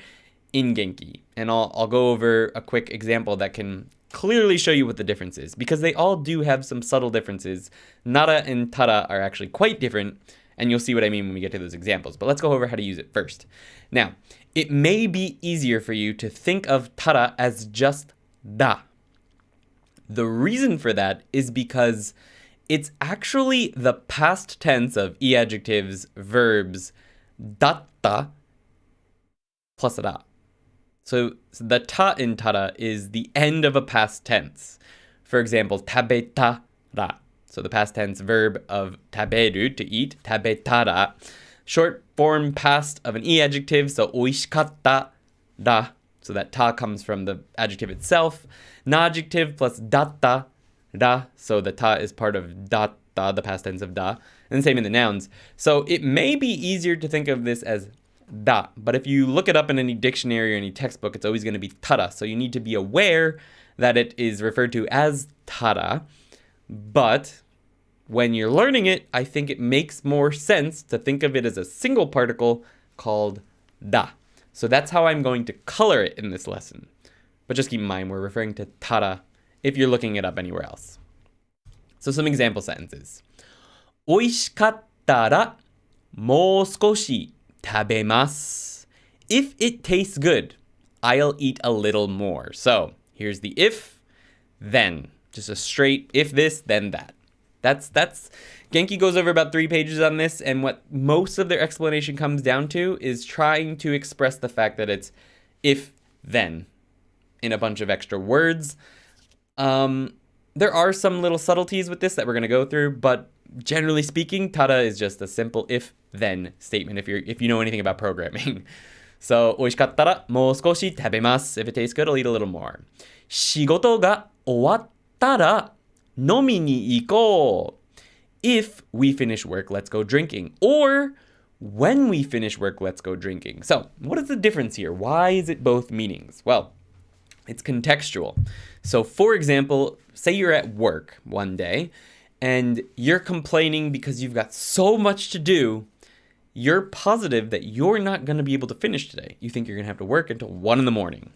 in Genki. And I'll go over a quick example that can clearly show you what the difference is, because they all do have some subtle differences. Nara and tara are actually quite different, and you'll see what I mean when we get to those examples. But let's go over how to use it first. Now, it may be easier for you to think of tara as just da. The reason for that is because it's actually the past tense of e-adjectives, verbs, datta plus a da. So the ta in tara is the end of a past tense. For example, tabetara. So the past tense verb of taberu, to eat, tabetara. Short form past of an e-adjective, so oishikatta ra. So that ta comes from the adjective itself. Na-adjective plus datta ra. So the ta is part of datta, the past tense of da. And the same in the nouns. So it may be easier to think of this as da. But if you look it up in any dictionary or any textbook, it's always going to be tara. So you need to be aware that it is referred to as tara. But when you're learning it, I think it makes more sense to think of it as a single particle called da. So that's how I'm going to color it in this lesson. But just keep in mind, we're referring to tara if you're looking it up anywhere else. So some example sentences. 美味しかったらもう少し食べます. If it tastes good, I'll eat a little more. So here's the if, then. Just a straight if this, then that. That's Genki goes over about 3 pages on this, and what most of their explanation comes down to is trying to express the fact that it's if, then, in a bunch of extra words. There are some little subtleties with this that we're going to go through, but generally speaking, tara is just a simple if, then statement if you know anything about programming. So, 美味しかったらもう少し食べます. If it tastes good, I'll eat a little more. 仕事が終わったら飲みに行こう. If we finish work, let's go drinking. Or when we finish work, let's go drinking. So, what is the difference here? Why is it both meanings? Well, it's contextual. So, for example, say you're at work one day and you're complaining because you've got so much to do. You're positive that you're not going to be able to finish today. You think you're going to have to work until 1 in the morning.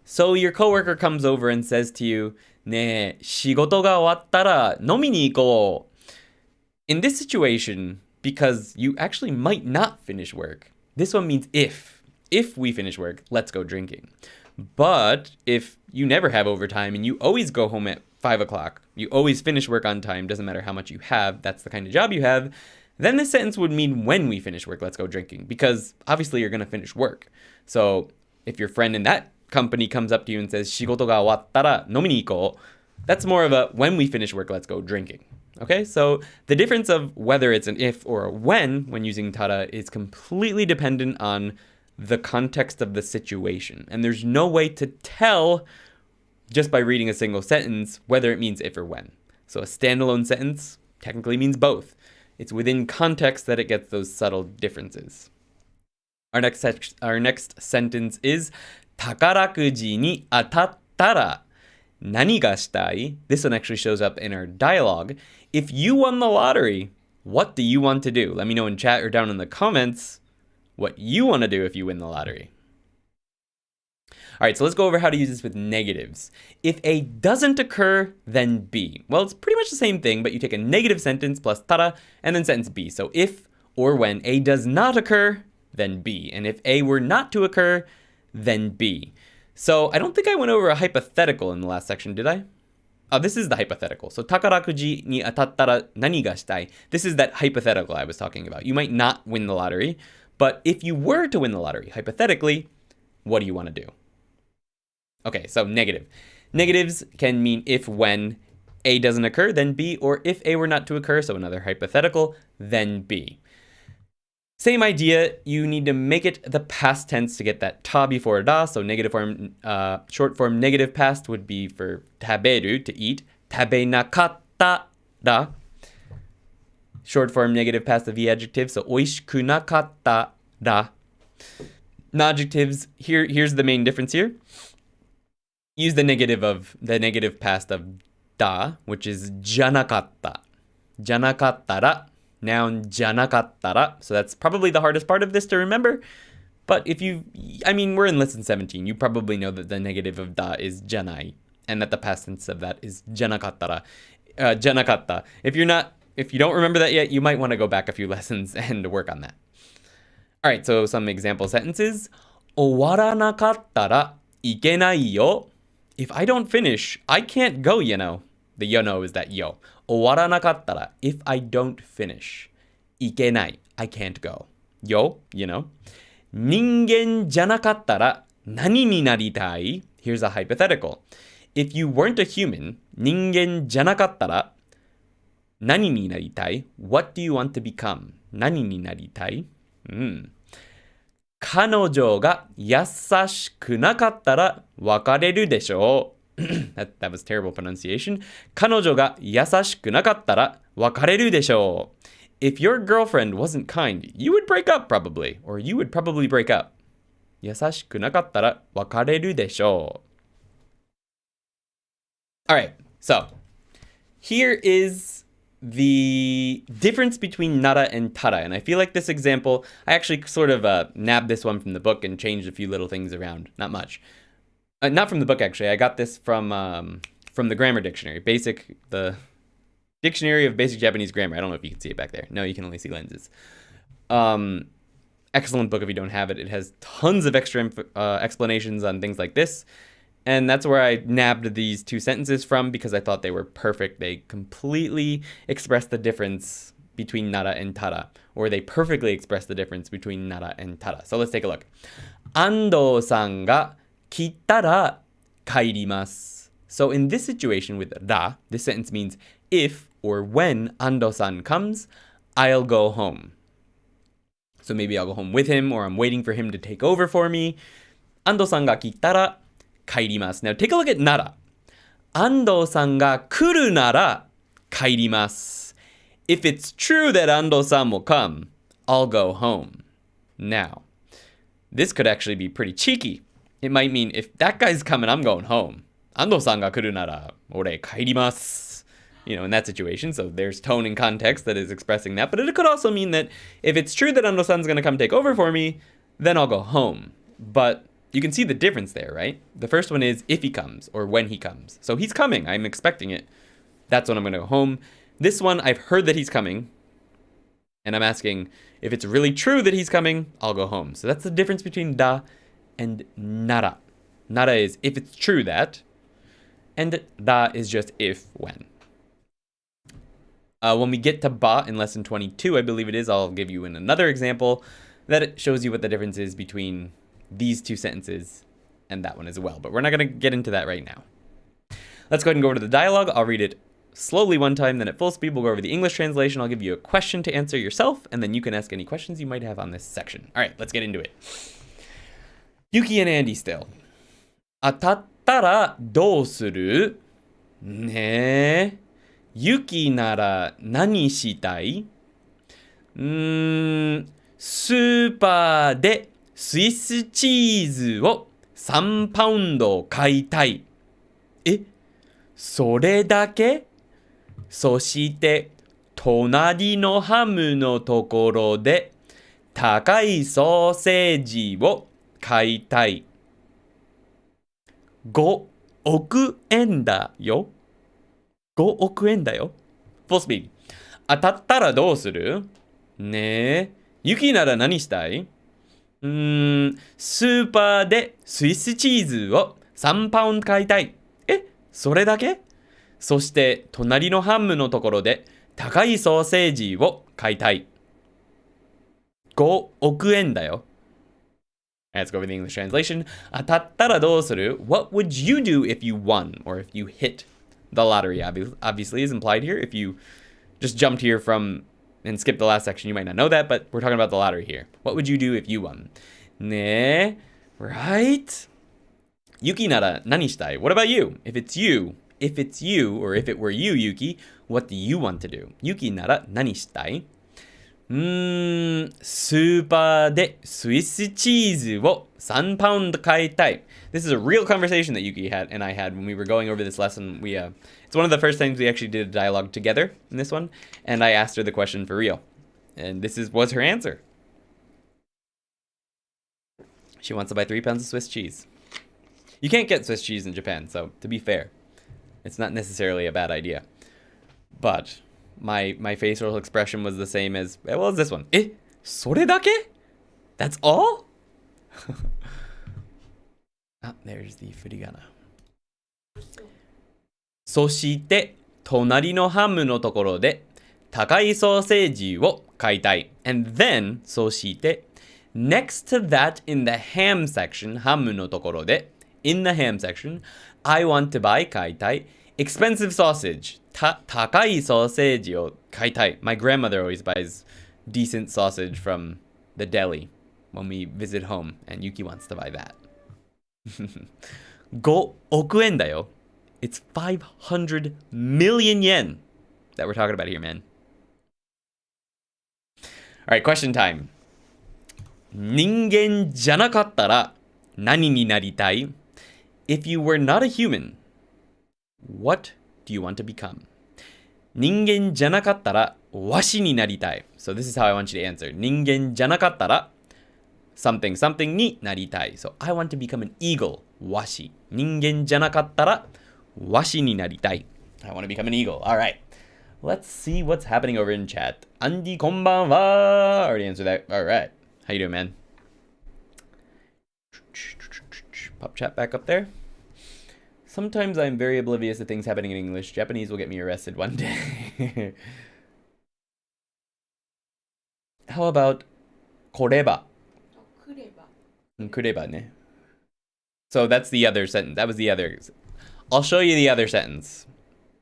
So your coworker comes over and says to you, ねえ、仕事が終わったら飲みに行こう. In this situation, because you actually might not finish work, this one means if. If we finish work, let's go drinking. But if you never have overtime and you always go home at 5 o'clock, you always finish work on time, doesn't matter how much you have, that's the kind of job you have, then this sentence would mean when we finish work, let's go drinking. Because obviously you're going to finish work. So if your friend in that company comes up to you and says, 仕事が終わったら飲みに行こう, that's more of a when we finish work, let's go drinking. Okay, so the difference of whether it's an if or a when using tara is completely dependent on the context of the situation. And there's no way to tell just by reading a single sentence whether it means if or when. So a standalone sentence technically means both. It's within context that it gets those subtle differences. Our next sentence is 宝くじに当たったら何がしたい? This one actually shows up in our dialogue. If you won the lottery, what do you want to do? Let me know in chat or down in the comments what you want to do if you win the lottery. All right, so let's go over how to use this with negatives. If A doesn't occur, then B. Well, it's pretty much the same thing, but you take a negative sentence plus tara and then sentence B. So if or when A does not occur, then B. And if A were not to occur, then B. So I don't think I went over a hypothetical in the last section, did I? Oh, this is the hypothetical. So 宝くじに当たったら何がしたい? This is that hypothetical I was talking about. You might not win the lottery, but if you were to win the lottery, hypothetically, what do you want to do? Okay, so negative. Negatives can mean if, when A doesn't occur, then B, or if A were not to occur, so another hypothetical, then B. Same idea, you need to make it the past tense to get that ta before da, so negative form, short form negative past would be for taberu, to eat, tabenakatta ra. Short form negative past of the adjective, so oishiku nakatta ra. Non-adjectives, here's the main difference here. Use the negative past of da, which is janakatta. Janakattara. Noun janakattara. So that's probably the hardest part of this to remember. But we're in lesson 17. You probably know that the negative of da is janai, and that the past tense of that is janakattara. Janakatta. If you don't remember that yet, you might want to go back a few lessons and work on that. All right, so some example sentences. 終わらなかったらいけないよ. If I don't finish, I can't go, you know. The yo no is that yo. 終わらなかったら, if I don't finish. いけない, I can't go. Yo, you know. 人間じゃなかったら何になりたい? Here's a hypothetical. If you weren't a human, 人間じゃなかったら何になりたい? What do you want to become? 何になりたい? 彼女が優しくなかったら別れるでしょう。that was terrible pronunciation. 彼女が優しくなかったら別れるでしょう。If your girlfriend wasn't kind, you would break up probably. Or you would probably break up. 優しくなかったら別れるでしょう。Alright, so here is the difference between nara and tara. And I feel like this example, I actually sort of nabbed this one from the book and changed a few little things around. Not much. Not from the book, actually. I got this from the grammar dictionary. The Dictionary of Basic Japanese Grammar. I don't know if you can see it back there. No, you can only see lenses. Excellent book if you don't have it. It has tons of extra explanations on things like this. And that's where I nabbed these two sentences from because I thought they were perfect. They completely express the difference between nara and tara. Or they perfectly express the difference between nara and tara. So let's take a look. Ando-san ga kittara kairimasu. So in this situation with ra, this sentence means if or when Ando-san comes, I'll go home. So maybe I'll go home with him, or I'm waiting for him to take over for me. Ando-san ga kittara kairimasu. Now take a look at nara. Ando-san ga kuru nara kairimasu. If it's true that Ando-san will come, I'll go home. Now, this could actually be pretty cheeky. It might mean if that guy's coming, I'm going home. Ando-san ga kuru nara ore kairimasu. You know, in that situation. So there's tone and context that is expressing that. But it could also mean that if it's true that Ando-san's going to come take over for me, then I'll go home. But you can see the difference there, right? The first one is if he comes or when he comes. So he's coming. I'm expecting it. That's when I'm going to go home. This one, I've heard that he's coming. And I'm asking if it's really true that he's coming, I'll go home. So that's the difference between da and nara. Nara is if it's true that. And da is just if, when. When we get to ba in lesson 22, I believe it is, I'll give you another example that shows you what the difference is between these two sentences and that one as well. But we're not going to get into that right now. Let's go ahead and go over to the dialogue. I'll read it slowly one time, then at full speed we'll go over the English translation. I'll give you a question to answer yourself, and then you can ask any questions you might have on this section. All right, let's get into it. Yuki and Andy still. 当たったらどうする？ねえ。Yuki なら何したい？スーパーでスイスチーズを3パウンド買いたい。え、それだけ？そして隣のハムのところで高いソーセージを買いたい。5億円だよ。5億円だよ。Full speed. 当たったらどうする？ねえ。ユキなら何したい？スーパーでスイスチーズを3パウンド買いたい。え、それだけ？そして隣のハムのところで高いソーセージを買いたい。5億円だよ。Let's go over the English translation. 当たったらどうする？ What would you do if you won or if you hit the lottery? Obviously is implied here. If you just jumped here from and skipped the last section, you might not know that, but we're talking about the lottery here. What would you do if you won? ねえ、right? Yuki なら何したい？ What about you? If it's you, or if it were you, Yuki, what do you want to do? Yuki なら何したい？スーパーでスイスチーズを3パウンド買いたい。This is a real conversation that Yuki had and I had when we were going over this lesson. It's one of the first times we actually did a dialogue together in this one, and I asked her the question for real. And this was her answer. She wants to buy 3 pounds of Swiss cheese. You can't get Swiss cheese in Japan, so to be fair, it's not necessarily a bad idea. But my facial expression was the same as this one. え、それだけ？ That's all? There's the furigana. そして隣のハムのところで高いソーセージを買いたい。And then そして next to that in the ham section ハムのところで in the ham section I want to buy 買いたい expensive sausage 高いソーセージを買いたい My grandmother always buys decent sausage from the deli when we visit home and Yuki wants to buy that 5億円だよ It's 500 million yen that we're talking about here, man. Alright, question time. 人間じゃなかったら何になりたい？ If you were not a human, what do you want to become? 人間じゃなかったらワシになりたい。So this is how I want you to answer. 人間じゃなかったら something something になりたい。So I want to become an eagle. ワシ。人間じゃなかったらワシになりたい。I want to become an eagle. Alright. Let's see what's happening over in chat. Andy, konbanwa. Already answered that. Alright. How you doing, man? Pop chat back up there. Sometimes I'm very oblivious to things happening in English. Japanese will get me arrested one day. How about これば? くればね. So that's the other sentence. That was the other. I'll show you the other sentence.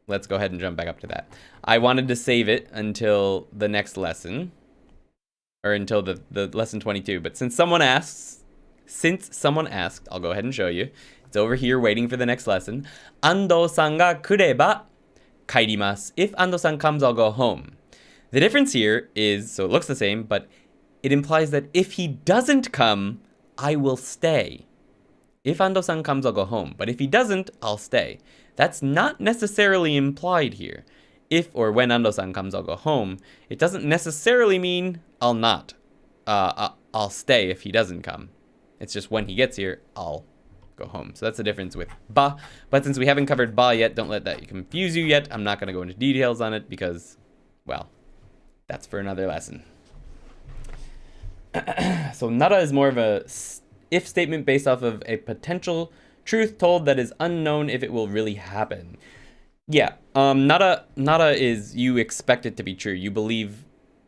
Let's go ahead and jump back up to that. I wanted to save it until the next lesson. Or until the lesson 22. But since someone asked, I'll go ahead and show you. It's over here waiting for the next lesson. Ando-san ga kureba kairimasu. If Ando-san comes, I'll go home. The difference here is, so it looks the same, but it implies that if he doesn't come, I will stay. If Ando-san comes, I'll go home. But if he doesn't, I'll stay. That's not necessarily implied here. If or when Ando-san comes, I'll go home. It doesn't necessarily mean I'll not. I'll stay if he doesn't come. It's just when he gets here, I'll go home. So that's the difference with ba. But since we haven't covered ba yet, don't let that confuse you yet. I'm not going to go into details on it because, well, that's for another lesson. So nara is more of a if statement based off of a potential truth told that is unknown if it will really happen. Yeah, nara is you expect it to be true. You believe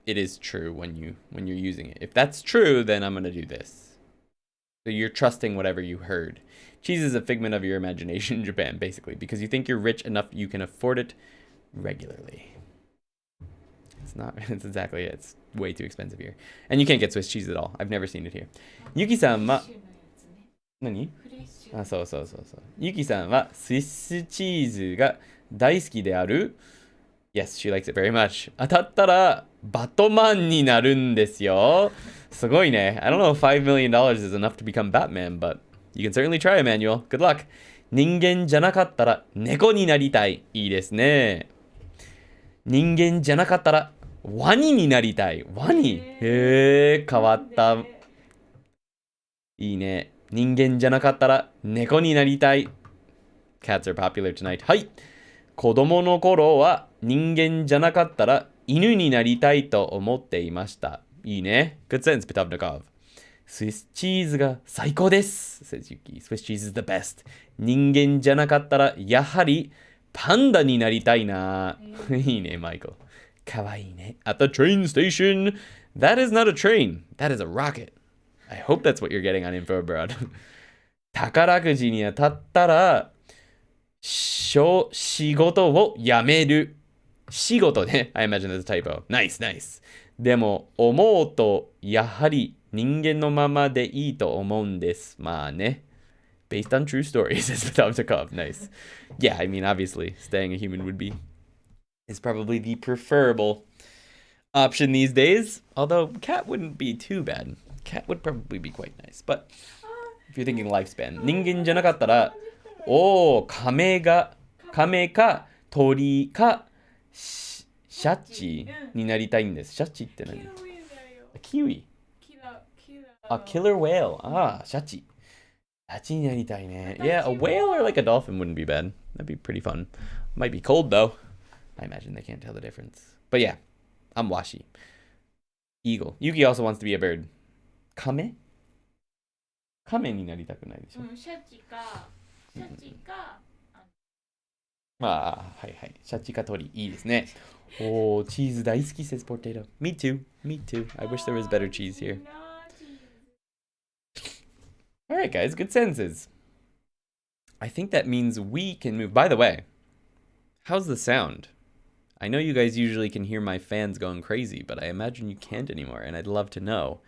it is true when you're using it. If that's true, then I'm gonna do this. So you're trusting whatever you heard. Cheese is a figment of your imagination in Japan, basically, because you think you're rich enough you can afford it regularly. It's not. It's exactly it. It's way too expensive here, and you can't get Swiss cheese at all. I've never seen it here. Yuki-san, 何フレッシュ。あ、そうそうそうそう。ゆきさんはスイスチーズが大好きである。Yes, she likes it very much. 当たったらバトマンになるんですよ。すごいね。I don't know if $5 million is enough to become Batman, but you can certainly try, Emmanuel. Good luck. 人間じゃなかったら猫になりたい。いいですね。人間じゃなかったらワニになりたい。ワニへえ、変わった。いいね。人間じゃなかったら猫になりたい。Cats are popular tonight. はい。子供の頃は人間じゃなかったら犬になりたいと思っていました。いいね。Good sense, Pitovnikov. スイスチーズが最高です。says Yuki. Swiss cheese is the best. 人間じゃなかったらやはりパンダになりたいな。いいね、マイコ。かわいいね。At the train station. That is not a train. That is a rocket. I hope that's what you're getting on Info Abroad. 宝くじに当たったら仕事を辞める。仕事ね。I imagine that's a typo. Nice, nice. でも、思うと、やはり人間のままでいいと思うんです。まあね。Based on true stories, says Vitovnikov. Nice. Yeah, I mean, obviously, staying a human is probably the preferable option these days. Although, cat wouldn't be too bad. Cat would probably be quite nice. But, if you're thinking lifespan, 人間じゃなかったら、亀か鳥かシャチになりたいんです。シャチって何？キウイ。あ、killer whale. あ、シャチ。シャチになりたいね。Yeah, a whale or like a dolphin wouldn't be bad. That'd be pretty fun. Might be cold though. I imagine they can't tell the difference. But yeah, I'm Washi. Eagle. Yuki also wants to be a bird. 亀になりたくないでしょ。シャチか、ああ、はいはい。シャチか鳥。いいですね。おー、チーズ大好き says Potato. Me too. Me too. I wish there was better cheese here. Alright, guys. Good senses. I think that means we can move. By the way, how's the sound? I know you guys usually can hear my fans going crazy, but I imagine you can't anymore, and I'd love to know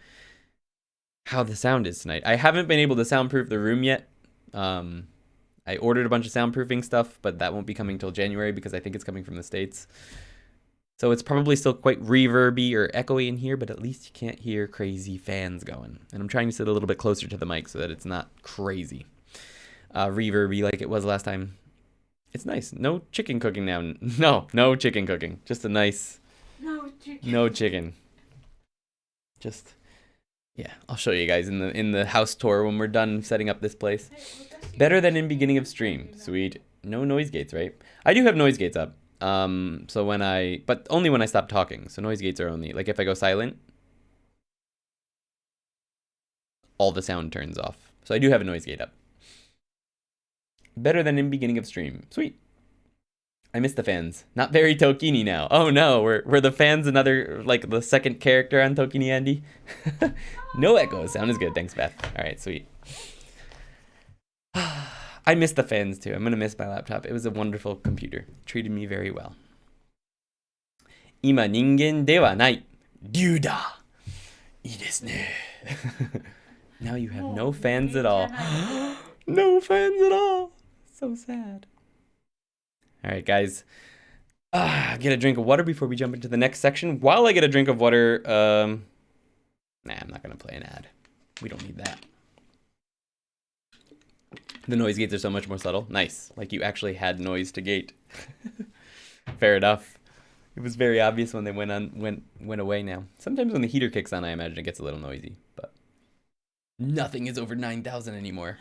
how the sound is tonight. I haven't been able to soundproof the room yet. I ordered a bunch of soundproofing stuff, but that won't be coming till January because I think it's coming from the States. So it's probably still quite reverby or echoey in here, but at least you can't hear crazy fans going. And I'm trying to sit a little bit closer to the mic so that it's not crazy reverby like it was last time. It's nice. No chicken cooking now. No chicken cooking. Just a nice... No chicken. Just... Yeah, I'll show you guys in the house tour when we're done setting up this place. Better than in beginning of stream. Sweet. No noise gates, right? I do have noise gates up. So but only when I stop talking. So noise gates are only, like if I go silent, all the sound turns off. So I do have a noise gate up. Better than in beginning of stream. Sweet. I miss the fans. Not very Tokini now. Oh no, were the fans another, like the second character on Tokini, Andy? No echo. Sound is good. Thanks, Beth. All right, sweet. I miss the fans too. I'm going to miss my laptop. It was a wonderful computer. It treated me very well. 今人間ではない。竜だ。いいですね。Now you have no fans at all. No fans at all. So sad. All right, guys. Get a drink of water before we jump into the next section. While I get a drink of water, I'm not going to play an ad. We don't need that. The noise gates are so much more subtle. Nice. Like you actually had noise to gate. Fair enough. It was very obvious when they went away now. Sometimes when the heater kicks on, I imagine it gets a little noisy, but nothing is over 9,000 anymore.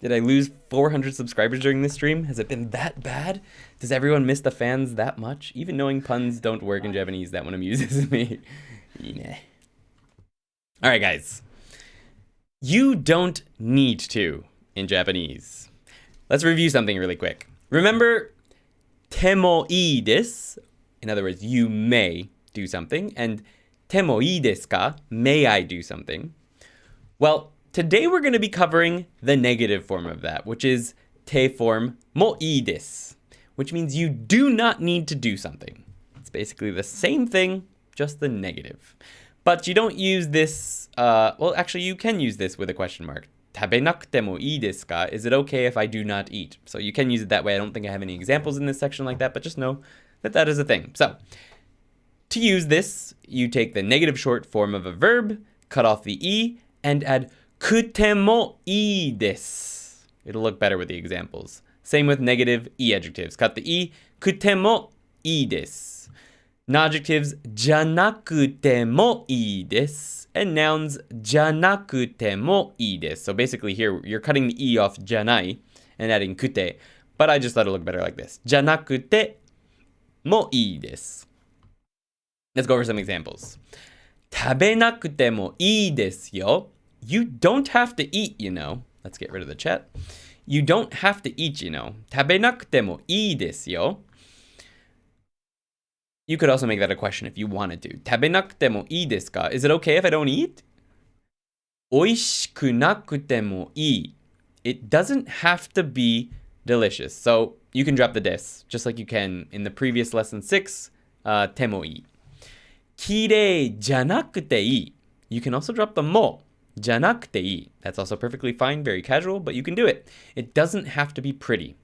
Did I lose 400 subscribers during this stream? Has it been that bad? Does everyone miss the fans that much? Even knowing puns don't work in Japanese, that one amuses me. Alright, guys. You don't need to in Japanese. Let's review something really quick. Remember, てもいいです. In other words, you may do something. And てもいいですか? May I do something? Well, today we're going to be covering the negative form of that, which is て form もいいです, which means you do not need to do something. It's basically the same thing, just the negative. But you don't use this, well, actually, you can use this with a question mark. 食べなくてもいいですか? Is it okay if I do not eat? So you can use it that way. I don't think I have any examples in this section like that, but just know that that is a thing. So to use this, you take the negative short form of a verb, cut off the e, and add くてもいいです. It'll look better with the examples. Same with negative e adjectives. Cut the e, くてもいいです. Non-adjectives, じゃなくてもいいです. And nouns, じゃなくてもいいです. So basically here, you're cutting the e off じゃない and adding くて. But I just thought it looked better like this. じゃなくてもいいです. Let's go over some examples. 食べなくてもいいですよ. You don't have to eat, you know. Let's get rid of the chat. You don't have to eat, you know. 食べなくてもいいですよ. You could also make that a question if you wanted to. 食べなくてもいいですか? Is it okay if I don't eat? おいしくなくてもいい. It doesn't have to be delicious. So you can drop the des, just like you can in the previous lesson 6, てもいい. きれいじゃなくていい. You can also drop the も. じゃなくていい. That's also perfectly fine, very casual, but you can do it. It doesn't have to be pretty.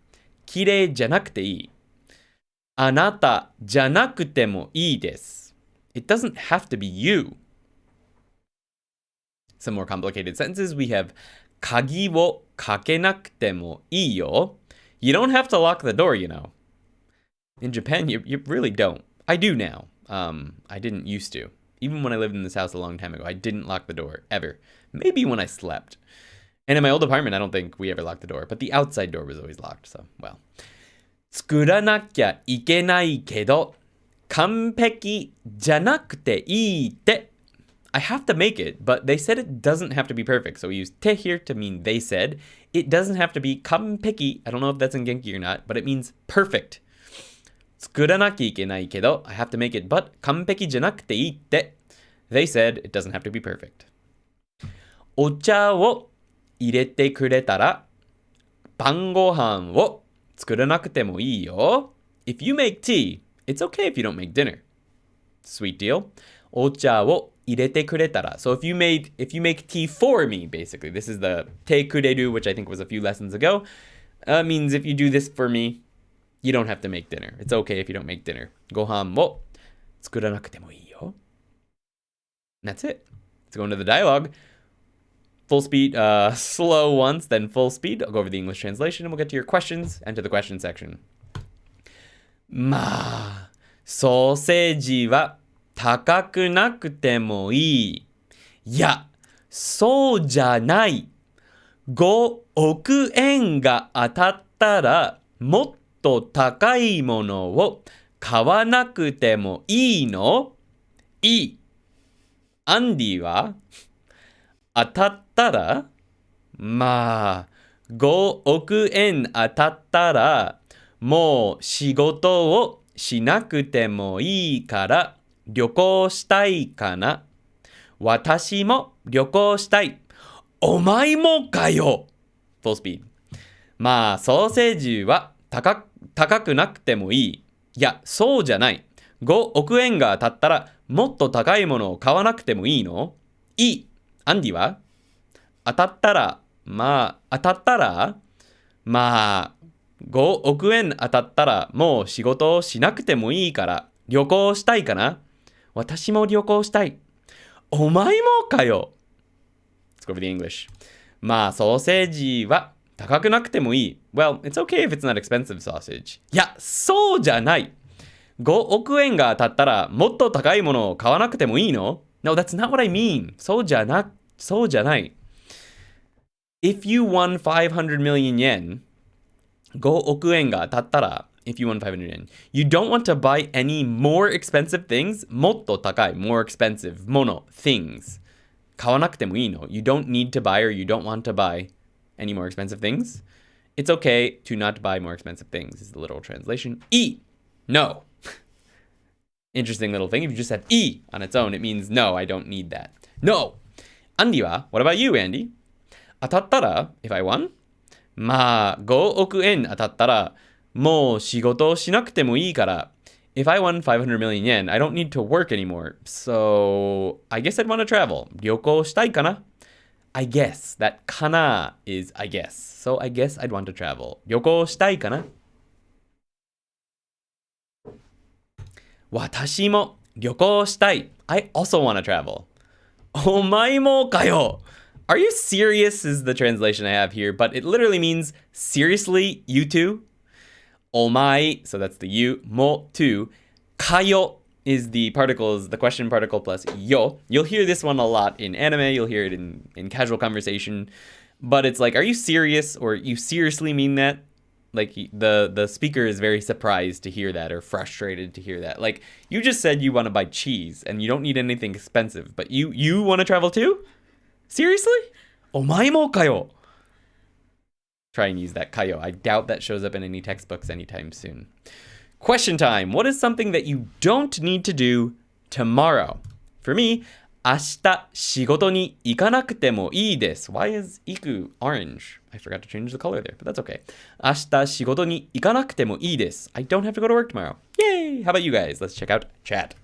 きれいじゃなくていい. あなたじゃなくてもいいです. It doesn't have to be you. Some more complicated sentences. We have 鍵をかけなくてもいいよ. You don't have to lock the door, you know. In Japan, you really don't. I do now. I didn't used to. Even when I lived in this house a long time ago, I didn't lock the door, ever. Maybe when I slept. And in my old apartment, I don't think we ever locked the door. But the outside door was always locked, so, well. 作らなきゃいけないけど、完璧じゃなくていいって。I have to make it, but they said it doesn't have to be perfect. So we use て here to mean they said. It doesn't have to be 完璧. I don't know if that's in Genki or not, but it means perfect. 作らなきゃいけないけど、I have to make it, but 完璧じゃなくていいって。They said it doesn't have to be perfect. お茶を入れてくれたら、晩ご飯を作らなくてもいいよ. If you make tea, it's okay if you don't make dinner. Sweet deal. お茶を入れてくれたら. So if you make tea for me, basically, this is the てくれる, which I think was a few lessons ago. Means if you do this for me, you don't have to make dinner. It's okay if you don't make dinner. ご飯を作らなくてもいいよ. And that's it. Let's go into the dialogue. Full speed, slow once, then full speed. I'll go over the English translation and we'll get to your questions and to the question section. まあ、ソーセージは高くなくてもいい。いや、そうじゃない。5億円が当たったらもっと高いものを買わなくてもいいの？いい。アンディは当たったらまあ、5億円当たったらもう仕事をしなくてもいいから旅行したいかな。私も旅行したい。お前もかよ。Full speed. まあ、ソーセージは高くなくてもいい。いや、そうじゃない。5億円が当たったらもっと高いものを買わなくてもいいの？いい。アンディは当たったらまあ、5億円当たったらもう仕事をしなくてもいいから旅行したいかな。私も旅行したい。お前もかよ。Let's go over the English. まあ、ソーセージは高くなくてもいい。Well, it's okay if it's not expensive sausage. いや、そうじゃない。5億円が当たったらもっと高いものを買わなくてもいいの？ No, that's not what I mean. そうじゃない。If you won 500 million yen, 5億円が当たったら if you won 500 yen, you don't want to buy any more expensive things? もっと高い more expensive もの things 買わなくてもいいの？ You don't need to buy or you don't want to buy any more expensive things? It's okay to not buy more expensive things is the literal translation. E, no. Interesting little thing. If you just said E on its own, it means no, I don't need that. No. Andy wa, what about you, Andy? 当たったら if I won? まあ、5億円当たったらもう仕事をしなくてもいいから if I won 500 million yen, I don't need to work anymore. So I guess I'd want to travel. 旅行したいかな? I guess. That かな is I guess. So I guess I'd want to travel. 旅行したいかな? 私も旅行したい. I also want to travel. お前もかよ. Are you serious is the translation I have here, but it literally means seriously, you too? お前, so that's the you, も too. かよ is the particles, the question particle plus yo. You'll hear this one a lot in anime, you'll hear it in casual conversation, but it's like, are you serious, or you seriously mean that? Like, the speaker is very surprised to hear that, or frustrated to hear that. Like, you just said you want to buy cheese, and you don't need anything expensive, but you want to travel too? Seriously? お前もかよ. Try and use that kayo. I doubt that shows up in any textbooks anytime soon. Question time. What is something that you don't need to do tomorrow? For me, 明日仕事に行かなくてもいいです. Why is iku orange? I forgot to change the color there, but that's okay. 明日仕事に行かなくてもいいです. I don't have to go to work tomorrow. Yay! How about you guys? Let's check out chat.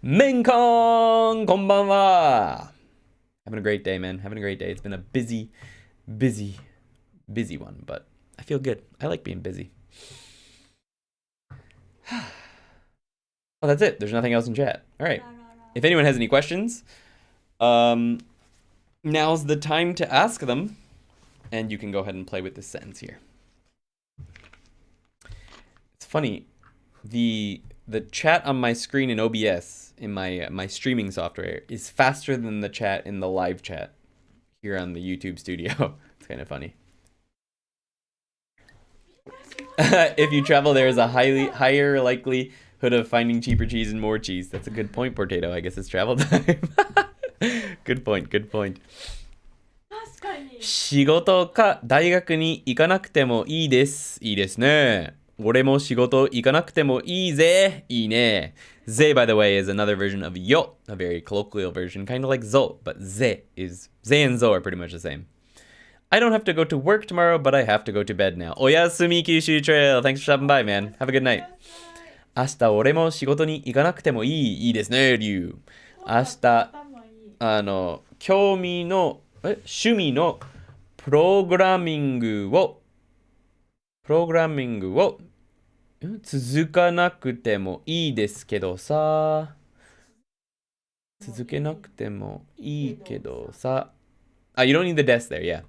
メンコンこんばんは. Having a great day, man. Having a great day. It's been a busy one, but I feel good. I like being busy. Well, that's it. There's nothing else in chat. All right. If anyone has any questions, now's the time to ask them, and you can go ahead and play with this sentence here. It's funny, the chat on my screen in OBS in my streaming software is faster than the chat in the live chat here on the YouTube studio. It's kind of funny. If you travel, there is a higher likelihood of finding cheaper cheese and more cheese. That's a good point, Potato. I guess it's travel time. Good point. 仕事か大学に行かなくてもいいです。いいですね。俺も仕事行かなくてもいいぜ。いいね。Ze, by the way, is another version of yo, a very colloquial version, kind of like zo, but ze and zo are pretty much the same. I don't have to go to work tomorrow, but I have to go to bed now. Oyasumi Kyushu Trail. Thanks for stopping by, man. Have a good night. 明日俺も仕事に行かなくてもいい。いいですね、リュウ。明日、興味の、趣味のプログラミングを続かなくてもいいですけどさ。続けなくてもいいけどさ。You don't need the des there, yeah.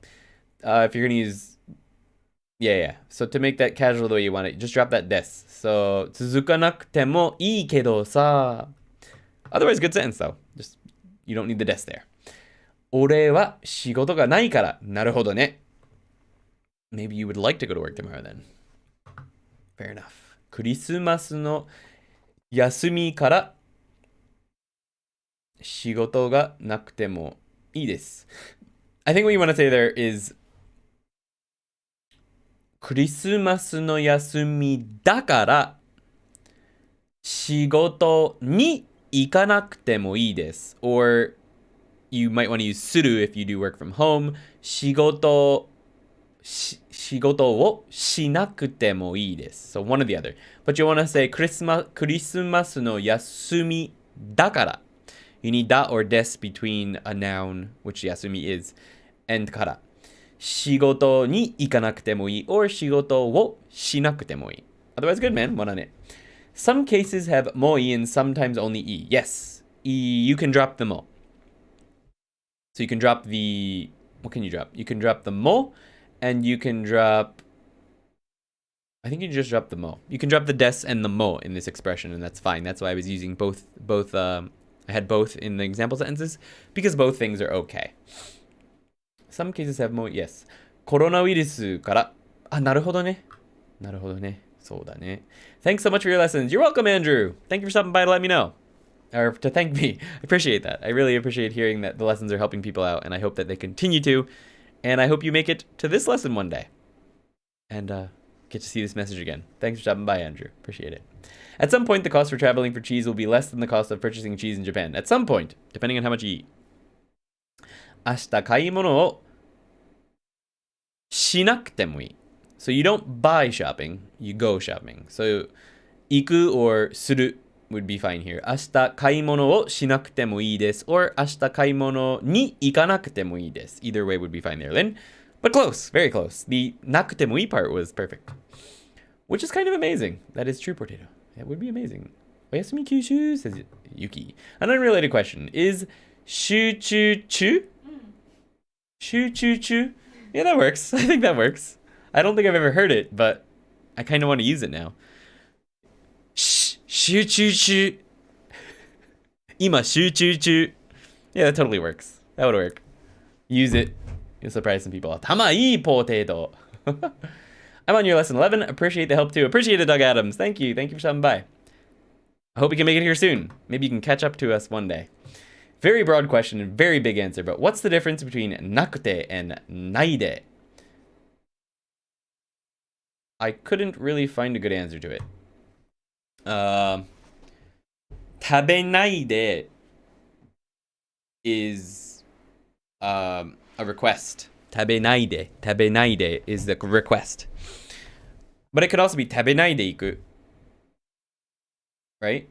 If you're gonna use... Yeah. So to make that casual the way you want it, just drop that des. So, 続かなくてもいいけどさ. Otherwise, good sentence though. Just, you don't need the des there. 俺は仕事がないから。なるほどね. Maybe you would like to go to work tomorrow then. Fair enough. クリスマスの休みから仕事がなくてもいいです. I think what you want to say there is クリスマスの休みだから仕事に行かなくてもいいです. Or you might want to use する if you do work from home. 仕事をしなくてもいいです. So one or the other. But you want to say クリスマスの休みだから. You need da or des between a noun, which 休み is, and から. 仕事に行かなくてもいい or 仕事をしなくてもいい. Otherwise, good man. One on it. Some cases have もい and sometimes only い. Yes. You can drop the も. So you can drop the... What can you drop? You can drop the も and you can drop... I think you just drop the も. You can drop the des and the も in this expression, and that's fine. That's why I was using both I had both in the example sentences, because both things are okay. Some cases have も yes. コロナウイルスから。あ、なるほどね。なるほどね。そうだね. Thanks so much for your lessons. You're welcome, Andrew. Thank you for stopping by to let me know. Or to thank me. I appreciate that. I really appreciate hearing that the lessons are helping people out, and I hope that they continue to. And I hope you make it to this lesson one day. And get to see this message again. Thanks for stopping by, Andrew. Appreciate it. At some point, the cost for traveling for cheese will be less than the cost of purchasing cheese in Japan. At some point, depending on how much you eat. 明日買い物をしなくてもいい. So you don't buy shopping, you go shopping. So 行く or する would be fine here. 明日買い物をしなくてもいいです or 明日買い物に行かなくてもいいです. Either way would be fine there, Lynn. But close, very close. The なくてもいい part was perfect. Which is kind of amazing. That is true, Potato. It would be amazing. Oyasumi Kyushu, says Yuki. An unrelated question. Is 集中中? 集中中? Yeah, that works. I think that works. I don't think I've ever heard it, but I kind of want to use it now. 集中中. 今集中中. Yeah, that totally works. That would work. Use it. You'll surprise some people. 頭いい Potato. I'm on your lesson 11. Appreciate the help too. Appreciate it, Doug Adams. Thank you. Thank you for stopping by. I hope you can make it here soon. Maybe you can catch up to us one day. Very broad question and very big answer, but what's the difference between nakute and naide? I couldn't really find a good answer to it. 食べないで is a request. 食べないで is the request. But it could also be 食べないで行く. Right?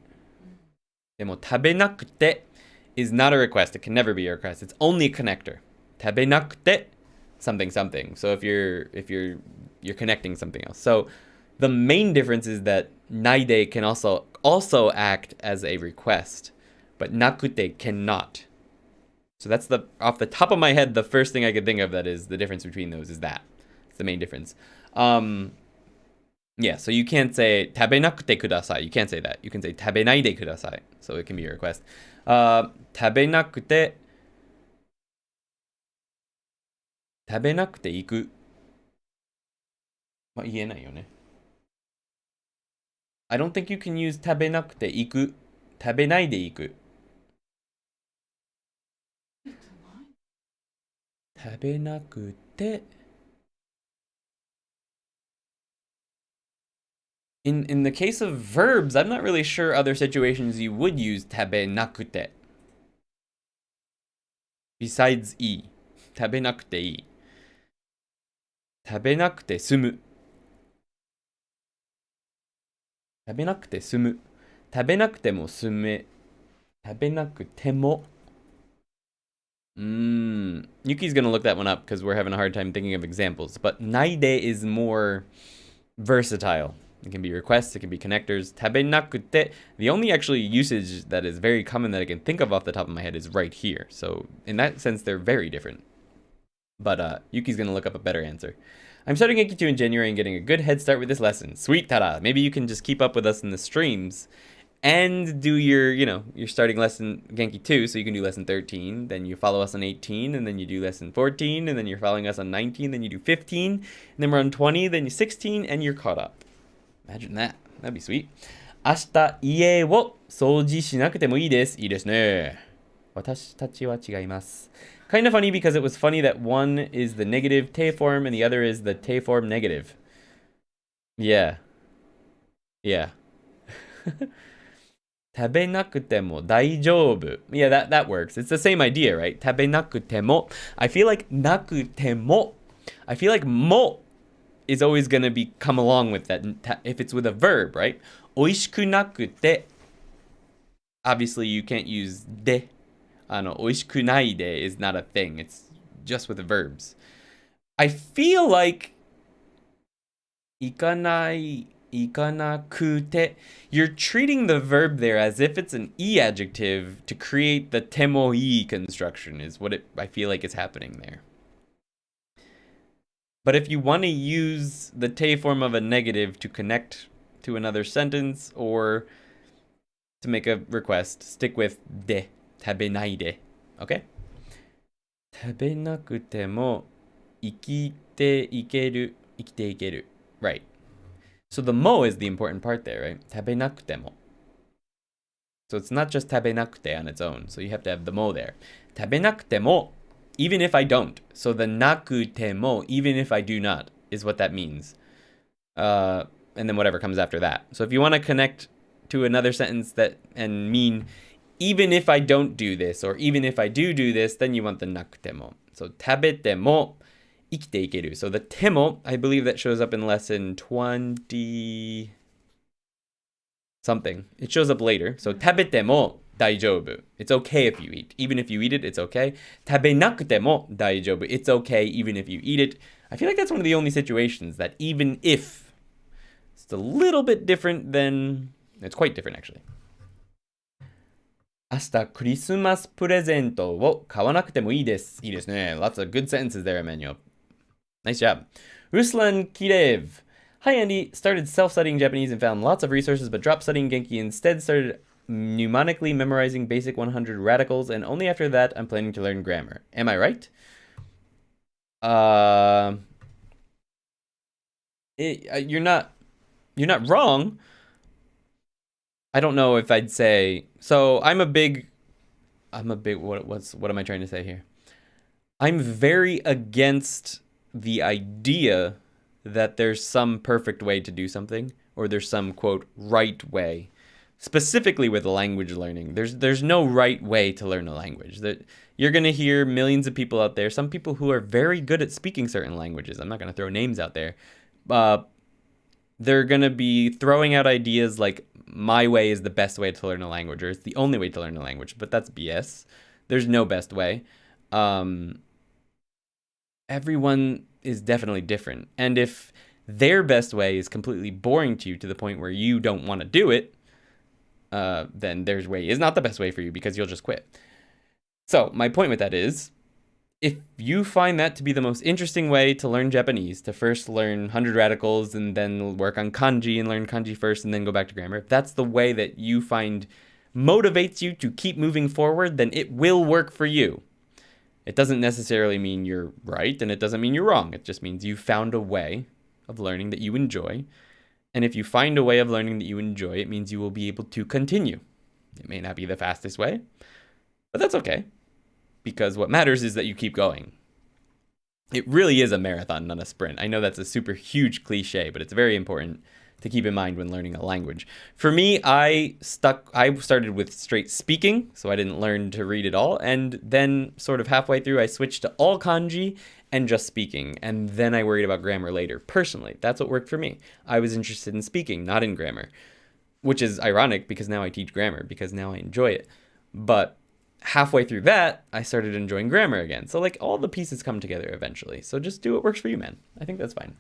でも食べなくて is not a request. It can never be a request. It's only a connector. 食べなくて something something. So if you're connecting something else. So the main difference is that naide can also act as a request, but nakute cannot. So that's off the top of my head, the first thing I could think of that is the difference between those is that. It's the main difference. Yeah, so you can't say 食べなくてください. You can't say that. You can say 食べないでください. So it can be a request. 食べなくて行く. まあ、言えないよね. I don't think you can use 食べなくて行く. 食べないで行く. 食べなくて In the case of verbs, I'm not really sure other situations you would use 食べなくて besides いい. 食べなくていい. 食べなくて済む. 食べなくて済む. 食べなくても済め. 食べなくても. Yuki's gonna look that one up because we're having a hard time thinking of examples. But naide is more versatile. It can be requests, it can be connectors. 食べなくて, the only actually usage that is very common that I can think of off the top of my head is right here. So in that sense, they're very different. But Yuki's gonna look up a better answer. I'm starting Genki 2 in January and getting a good head start with this lesson. Sweet, tada! Maybe you can just keep up with us in the streams and do your starting lesson Genki 2, so you can do lesson 13, then you follow us on 18, and then you do lesson 14, and then you're following us on 19, then you do 15, and then we're on 20, then you 16, and you're caught up. Imagine that. That'd be sweet. 明日家を掃除しなくてもいいです。いいですね。私たちは違います。Kind of funny because it was funny that one is the negative te form and the other is the te form negative. Yeah. Yeah. 食べなくても大丈夫. Yeah, that works. It's the same idea, right? 食べなくても. I feel like なくても. I feel like も is always going to come along with that if it's with a verb, right? おいしくなくて. Obviously, you can't use で. おいしくないで is not a thing. It's just with the verbs. I feel like 行かないくて. You're treating the verb there as if it's an e adjective to create the てもいい construction is what I feel like is happening there. But if you want to use the te form of a negative to connect to another sentence or to make a request, stick with で. 食べないで. Okay? 食べなくても生きていける. Right. So the mo is the important part there, right? 食べなくても. So it's not just 食べなくて on its own. So you have to have the mo there. 食べなくても even if I don't. So the なくても even if I do not is what that means. And then whatever comes after that. So if you want to connect to another sentence and mean even if I don't do this or even if I do this, then you want the なくても. So 食べても生きていける. So the ても, I believe that shows up in lesson 20. something. It shows up later. So 食べても大丈夫. It's okay if you eat. Even if you eat it, it's okay. 食べなくても大丈夫. It's okay even if you eat it. I feel like that's one of the only situations that even if it's a little bit different than... It's quite different, actually. 明日クリスマスプレゼントを買わなくてもいいです。いいですね. Lots of good sentences there, Emmanuel. Nice job. Ruslan Kirev. Hi, Andy. Started self-studying Japanese and found lots of resources, but dropped studying Genki. Instead, started mnemonically memorizing basic 100 radicals, and only after that, I'm planning to learn grammar. Am I right? You're not wrong. I don't know if I'd say... So, what am I trying to say here? I'm very against the idea that there's some perfect way to do something, or there's some, quote, right way. Specifically with language learning. There's no right way to learn a language. You're going to hear millions of people out there, some people who are very good at speaking certain languages. I'm not going to throw names out there. They're going to be throwing out ideas like, my way is the best way to learn a language, or it's the only way to learn a language. But that's BS. There's no best way. Everyone is definitely different. And if their best way is completely boring to you to the point where you don't want to do it, then their way is not the best way for you because you'll just quit. So my point with that is, if you find that to be the most interesting way to learn Japanese, to first learn 100 radicals and then work on kanji and learn kanji first and then go back to grammar, if that's the way that you find motivates you to keep moving forward, then it will work for you. It doesn't necessarily mean you're right, and it doesn't mean you're wrong. It just means you found a way of learning that you enjoy. And if you find a way of learning that you enjoy, it means you will be able to continue. It may not be the fastest way, but that's okay. Because what matters is that you keep going. It really is a marathon, not a sprint. I know that's a super huge cliche, but it's very important to keep in mind when learning a language. For me, I started with straight speaking, so I didn't learn to read at all. And then sort of halfway through, I switched to all kanji and just speaking. And then I worried about grammar later. Personally, that's what worked for me. I was interested in speaking, not in grammar, which is ironic because now I teach grammar, because now I enjoy it. But halfway through that, I started enjoying grammar again. So like all the pieces come together eventually. So just do what works for you, man. I think that's fine.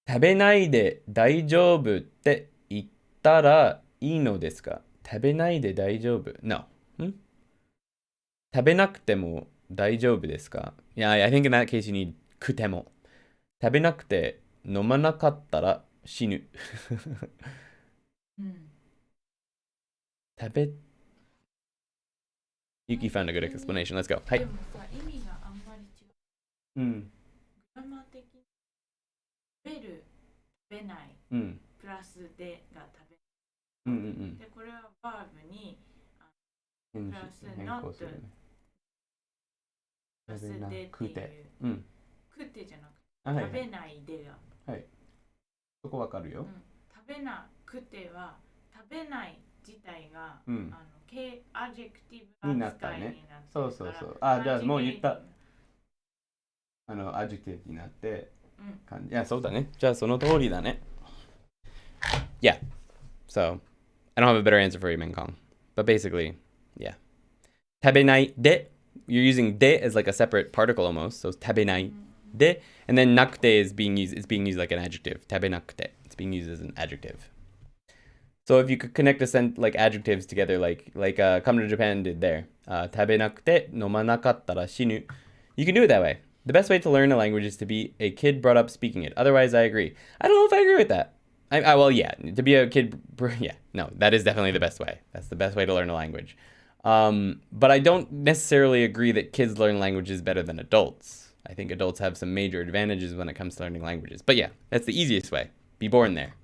食べないで大丈夫って言ったらいいのですか? 食べないで大丈夫? No. 食べなくても大丈夫ですか? Yeah, I think in that case you need くても. 食べなくて飲まなかったら死ぬ。食べ Yuki found a good explanation. Let's go. はい。でもさ、意味があんまり違う。グラマー的に食べる、食べない、プラスでが食べる。で、これはバーブにプラス not プラスでっていう。食ってじゃなくて、食べないでが。はい。そこわかるよ。食べなくては、食べない自体が、アジェクティブになったね。そうそうそう。あ、じゃあもう言った。アジェクティブになって、いや、そうだね。じゃあその通りだね。Yeah. So, I don't have a better answer for you, Menkong. But basically, yeah. 食べないで you're using で as like a separate particle almost. So, 食べないで and then なくて is being used like an adjective. 食べなくて it's being used as an adjective. So if you could connect like adjectives together, like Come to Japan did there, 食べなくて飲まなかったら死ぬ. You can do it that way. The best way to learn a language is to be a kid brought up speaking it. Otherwise, I agree. I don't know if I agree with that. Well, yeah, to be a kid, yeah, no, that is definitely the best way. That's the best way to learn a language. But I don't necessarily agree that kids learn languages better than adults. I think adults have some major advantages when it comes to learning languages. But yeah, that's the easiest way. Be born there.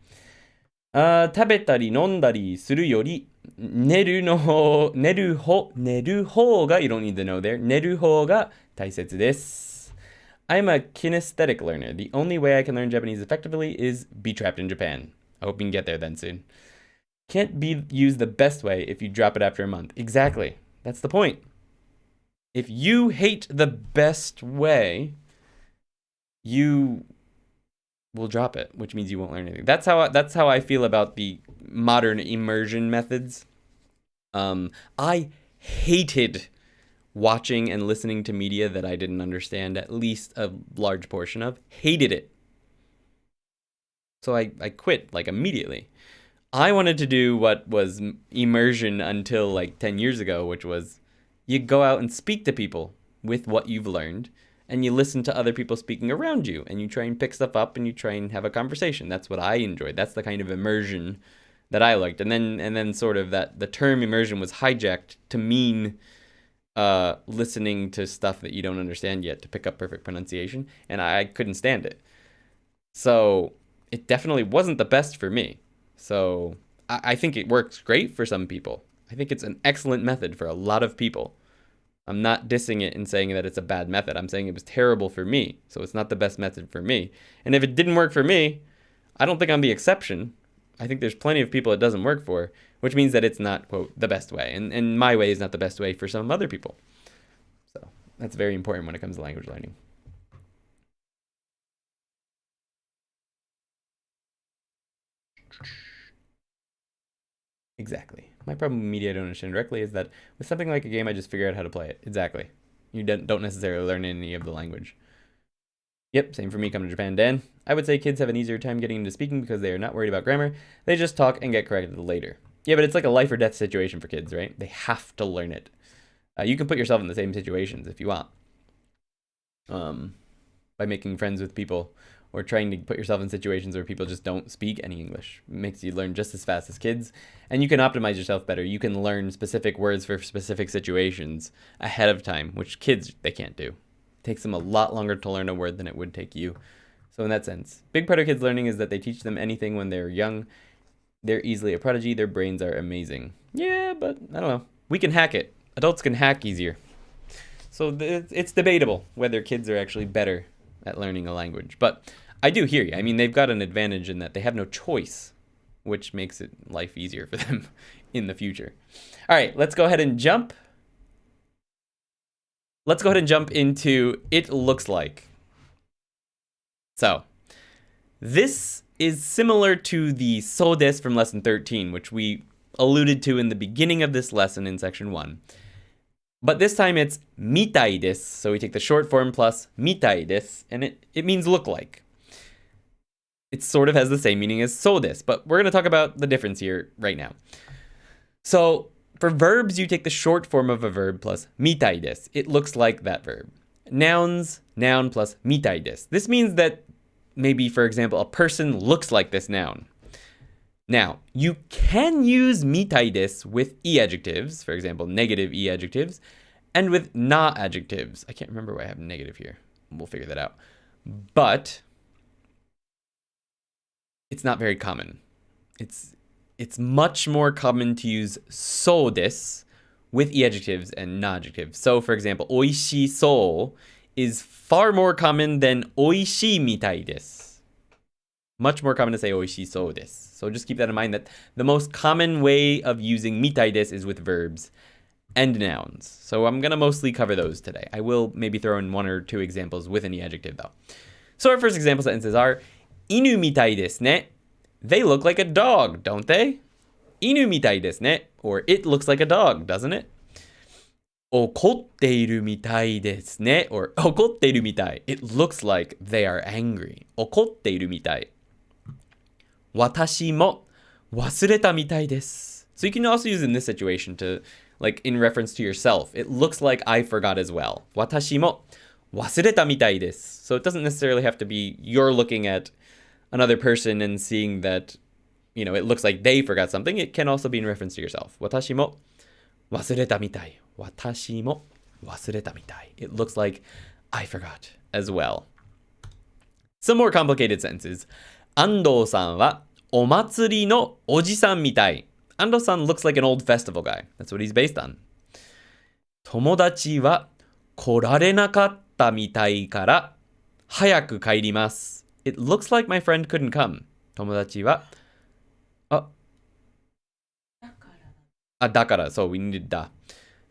食べたり飲んだりするより寝る方が you don't need to know there 寝る方が大切です。I'm a kinesthetic learner. The only way I can learn Japanese effectively is be trapped in Japan. I hope you can get there then soon. Can't be used the best way if you drop it after a month. Exactly. That's the point. If you hate the best way, you we'll drop it, which means you won't learn anything. That's how I feel about the modern immersion methods. I hated watching and listening to media that I didn't understand at least a large portion of. Hated it. So I quit like immediately. I wanted to do what was immersion until like 10 years ago, which was you go out and speak to people with what you've learned, and you listen to other people speaking around you, and you try and pick stuff up, and you try and have a conversation. That's what I enjoyed. That's the kind of immersion that I liked. And then sort of that the term immersion was hijacked to mean listening to stuff that you don't understand yet to pick up perfect pronunciation, and I couldn't stand it. So it definitely wasn't the best for me. So I think it works great for some people. I think it's an excellent method for a lot of people. I'm not dissing it and saying that it's a bad method. I'm saying it was terrible for me, so it's not the best method for me. And if it didn't work for me, I don't think I'm the exception. I think there's plenty of people it doesn't work for, which means that it's not, quote, the best way. And my way is not the best way for some other people. So that's very important when it comes to language learning. Exactly. My problem with media I don't understand directly is that with something like a game, I just figure out how to play it. Exactly. You don't necessarily learn any of the language. Yep, same for me coming to Japan, Dan. I would say kids have an easier time getting into speaking because they are not worried about grammar. They just talk and get corrected later. Yeah, but it's like a life or death situation for kids, right? They have to learn it. You can put yourself in the same situations if you want. By making friends with people or trying to put yourself in situations where people just don't speak any English. It makes you learn just as fast as kids, and you can optimize yourself better. You can learn specific words for specific situations ahead of time, which kids, they can't do. It takes them a lot longer to learn a word than it would take you. So in that sense, big part of kids learning is that they teach them anything when they're young. They're easily a prodigy. Their brains are amazing. Yeah, but I don't know. We can hack it. Adults can hack easier. So it's debatable whether kids are actually better at learning a language. But I do hear you. I mean, they've got an advantage in that they have no choice, which makes it life easier for them in the future. All right, let's go ahead and jump. Let's go ahead and jump into it looks like. So this is similar to the so des from lesson 13, which we alluded to in the beginning of this lesson in section 1. But this time it's mitai desu. So we take the short form plus mitai desu, and it means look like. It sort of has the same meaning as so des, but we're going to talk about the difference here right now. So for verbs, you take the short form of a verb plus mitai desu. It looks like that verb. Nouns, noun plus mitai desu. This means that maybe, for example, a person looks like this noun. Now, you can use mitai desu with e adjectives, for example, negative e adjectives, and with na adjectives. I can't remember why I have negative here. We'll figure that out. But it's not very common. It's much more common to use so desu with e adjectives and na adjectives. So, for example, oishii so is far more common than oishii mitai desu. Much more common to say oishii so desu. So just keep that in mind that the most common way of using mitai desu is with verbs and nouns. So I'm going to mostly cover those today. I will maybe throw in 1 or 2 examples with any adjective though. So our first example sentences are inu mitai desu ne. They look like a dog, don't they? Inu mitai desu ne. Or it looks like a dog, doesn't it? Okotteiru mitai desu ne. Or okotteiru mitai. It looks like they are angry. Okotteiru mitai. Watashi mo wasureta mitai desu. So you can also use in this situation to, like, in reference to yourself. It looks like I forgot as well. Watashi mo wasureta mitai desu. So it doesn't necessarily have to be you're looking at another person and seeing that, you know, it looks like they forgot something. It can also be in reference to yourself. Watashi mo wasureta mitai. Watashi mo wasureta mitai. It looks like I forgot as well. Some more complicated sentences. Ando-san wa omatsuri no oji-san mitai. Ando-san looks like an old festival guy. That's what he's based on. Tomodachi wa korarenakatta mitai kara hayaku kairimasu. It looks like my friend couldn't come. Tomodachi wa... dakara. So we needed da.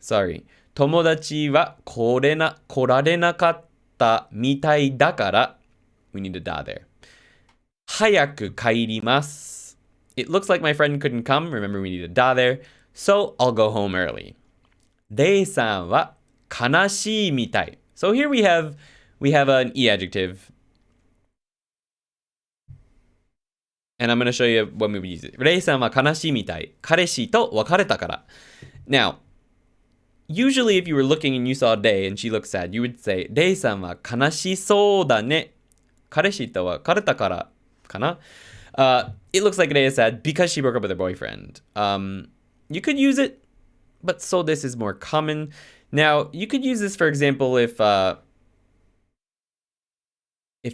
Sorry. Tomodachi wa korarenakatta mitai dakara. We need a da there. 早く帰ります。It looks like my friend couldn't come. Remember, we need a da there. So I'll go home early. レイさんは悲しいみたい. So here we have an E adjective. And I'm going to show you when we would use it. レイさんは悲しいみたい。彼氏と別れたから. Now, usually if you were looking and you saw Day and she looked sad, you would say, レイさんは悲しそうだね。彼氏と別れたからかな? It looks like Rei is sad because she broke up with her boyfriend. You could use it, but so this is more common. Now, you could use this, for example, if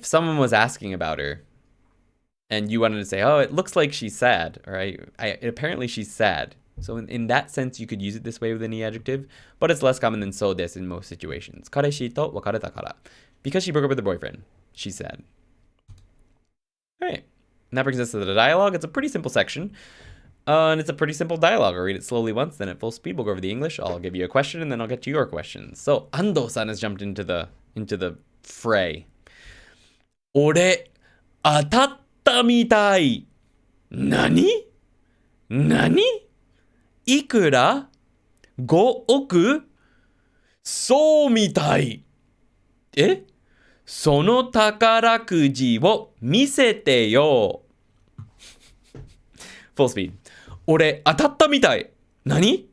someone was asking about her and you wanted to say, oh, it looks like she's sad, all right? Apparently she's sad. So in that sense, you could use it this way with any adjective, but it's less common than so this in most situations. 彼氏と別れたから. Because she broke up with her boyfriend, she's sad. All right. And that brings us to the dialogue. It's a pretty simple section. And it's a pretty simple dialogue. I'll read it slowly once, then at full speed, we'll go over the English. I'll give you a question, and then I'll get to your questions. So, Ando-san has jumped into the fray. 俺、当たったみたい。何？いくら？ 5 億？そうみたい。え？その宝くじを見せてよ。Full speed. 俺当たったみたい。何？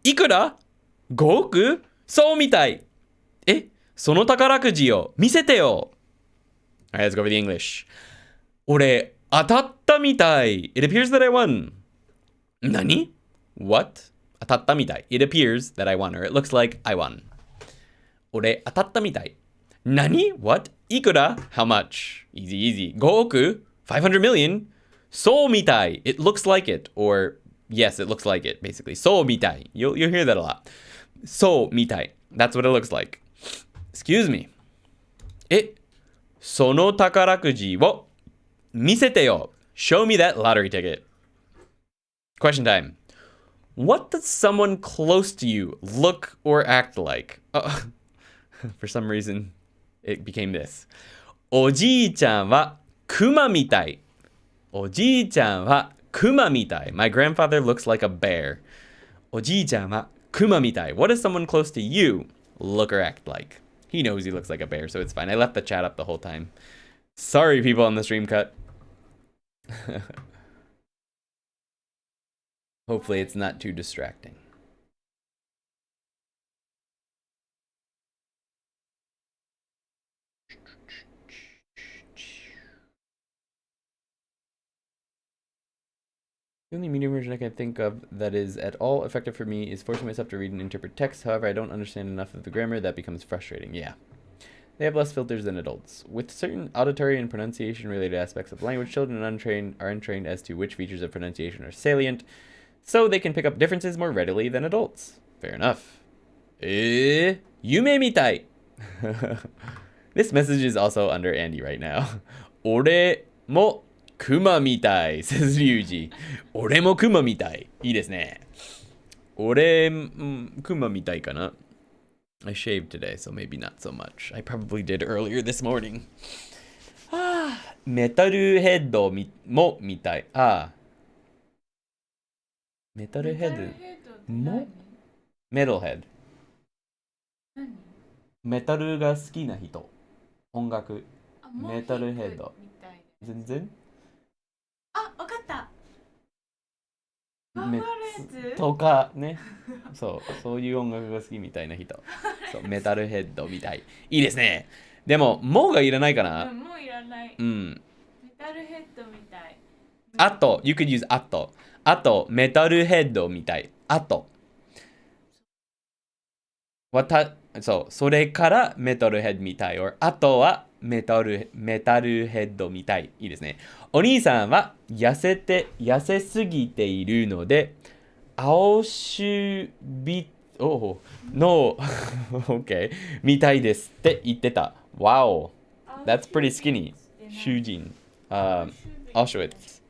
いくら？ 5 億？そうみたい。え？その宝くじを見せてよ。Alright, let's go over the English. 俺当たったみたい。It appears that I won. 何？ What? 当たったみたい。It appears that I won, or it looks like I won. 俺当たったみたい。何？ What? いくら？ How much? Easy. 5億？ 500 million? そうみたい。It looks like it. Or, yes, it looks like it, basically. そうみたい. You'll hear that a lot. そうみたい. That's what it looks like. Excuse me. え、その宝くじを見せてよ. Show me that lottery ticket. Question time. What does someone close to you look or act like? For some reason, it became this. おじいちゃんはクマみたい。おじいちゃんはクマみたい。My grandfather looks like a bear. おじいちゃんはクマみたい. What does someone close to you look or act like? He knows he looks like a bear, so it's fine. I left the chat up the whole time. Sorry, people on the stream cut. Hopefully it's not too distracting. The only medium version I can think of that is at all effective for me is forcing myself to read and interpret text. However, I don't understand enough of the grammar. That becomes frustrating. Yeah. They have less filters than adults. With certain auditory and pronunciation related aspects of language, children are untrained as to which features of pronunciation are salient, so they can pick up differences more readily than adults. Fair enough. Yume mitai. This message is also under Andy right now. Ore mo kuma mitai, says Ryuji. Ore mo kuma mitai. いいですね。俺、kuma mitai かな? I shaved today, so maybe not so much. I probably did earlier this morning. メタルヘッドも見たい。メタルヘッドもメタルヘッド。メタルが好きな人。音楽。メタルヘッド。全然わかった。とかね。そういう音楽が好きみたいな人。そう、メタルヘッドみたい。いいですね。でも、もがいらないかな。もういらない。うん。メタルヘッドみたい。あと、you could use あと。あと、メタルヘッドみたい。あと。そう、それからメタルヘッドみたい。あとはメタルヘッドみたい。いいですね。お兄さんは痩せすぎているので、青シュビのOK みたいですって言ってた。Wow, that's pretty skinny. 囚人。Auschwitz.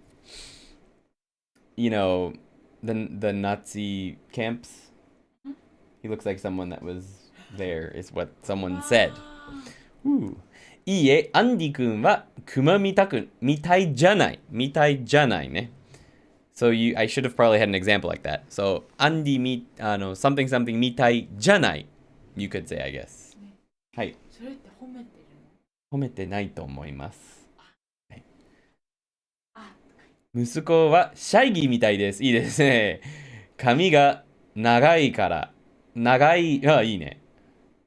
You know, the Nazi camps. He looks like someone that was there, is what someone said. Ooh. いいえ、アンディ君は熊みたいじゃない。みたいじゃないね。So I should have probably had an example like that. So, アンディsomething something みたいじゃない。You could say, I guess. はい。それって褒めてるの？褒めてないと思います。はい、息子はシャイギーみたいです。いいですね。髪が長いから。長い。あ、いいね。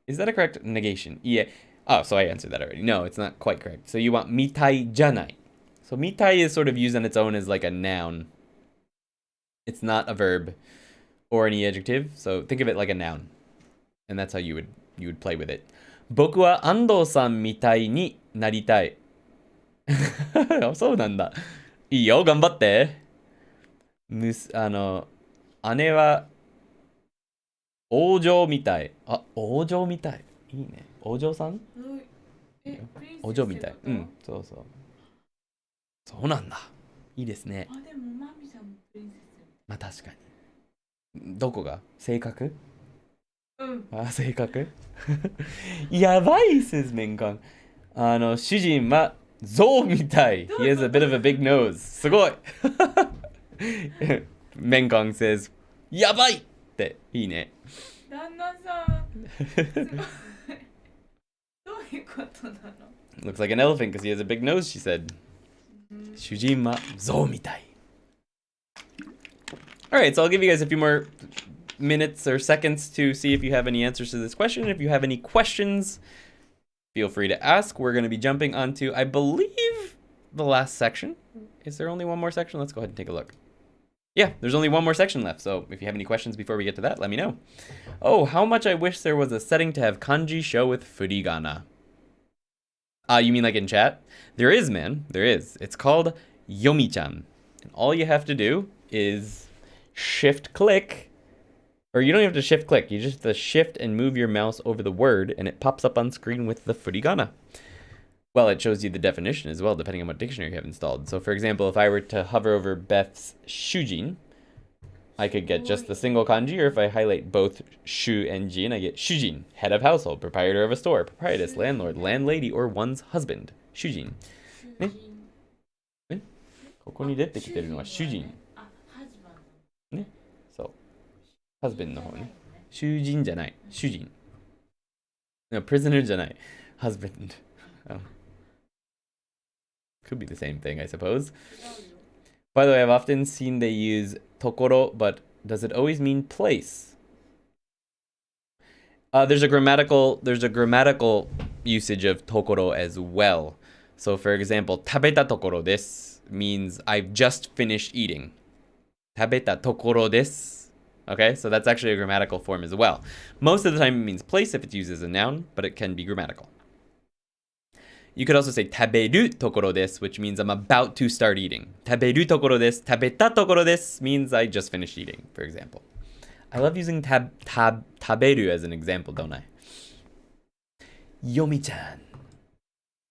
Is that a correct negation? いいえ。Oh, so I answered that already. No, it's not quite correct. So you want みたいじゃない。So みたい is sort of used on its own as like a noun. It's not a verb or any adjective. So think of it like a noun. And that's how you would play with it. 僕は安藤さんみたいになりたい。そうなんだ。いいよ、頑張って。姉は王女みたい。あ、王女みたい。いいね。王女さん？王女みたい。うん、そうそう。そうなんだ。いいですね。あ、でもマミさんもプリンセス。まあ確かに。どこが？性格？うん。あ、性格？やばいっす、メンコン。主人は象みたい。He has a bit of a big nose. すごい。メンコン says やばいっていいね。旦那さん。すごい。どういうことなの？ Looks like an elephant because he has a big nose, she said. 主人は象みたい。Alright, so I'll give you guys a few more minutes or seconds to see if you have any answers to this question. If you have any questions, feel free to ask. We're going to be jumping onto, I believe, the last section. Is there only one more section? Let's go ahead and take a look. Yeah, there's only one more section left. So if you have any questions before we get to that, let me know. Oh, how much I wish there was a setting to have kanji show with furigana. You mean like in chat? There is, man. There is. It's called Yomi-chan. And all you have to do is shift click, or you don't have to shift click, you just have to shift and move your mouse over the word and it pops up on screen with the furigana. Well, it shows you the definition as well, depending on what dictionary you have installed. So for example, if I were to hover over Beth's shujin, I could get just the single kanji, or if I highlight both shu and jin, I get shujin, head of household, proprietor of a store, proprietress, landlord, landlady, or one's husband. Shujin. ね。ここに出てきてるのは主人。ね。そう。husband の方ね。囚人じゃない。主人。No, prisoner じゃない。husband. Oh. Could be the same thing, I suppose. By the way, I've often seen they use tokoro, but does it always mean place? There's a grammatical usage of tokoro as well. So for example, 食べたところです means I've just finished eating. 食べたところです. Okay, so that's actually a grammatical form as well. Most of the time it means place if it's used as a noun, but it can be grammatical. You could also say 食べるところです, which means I'm about to start eating. 食べるところです. 食べたところです means I just finished eating, for example. I love using 食べる as an example, don't I? Yomi-chan.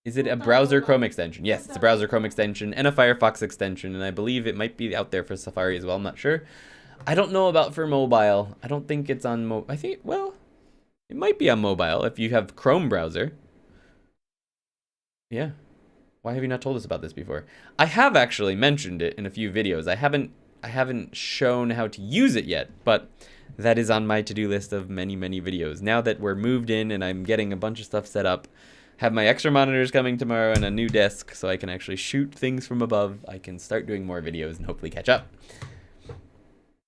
Is it a browser Chrome extension? Yes, it's a browser Chrome extension and a Firefox extension, and I believe it might be out there for Safari as well. I'm not sure. I don't know about for mobile. I don't think it's on I think, well, it might be on mobile if you have Chrome browser. Yeah. Why have you not told us about this before? I have actually mentioned it in a few videos. I haven't shown how to use it yet, but that is on my to-do list of many, many videos. Now that we're moved in and I'm getting a bunch of stuff set up, have my extra monitors coming tomorrow and a new desk so I can actually shoot things from above, I can start doing more videos and hopefully catch up.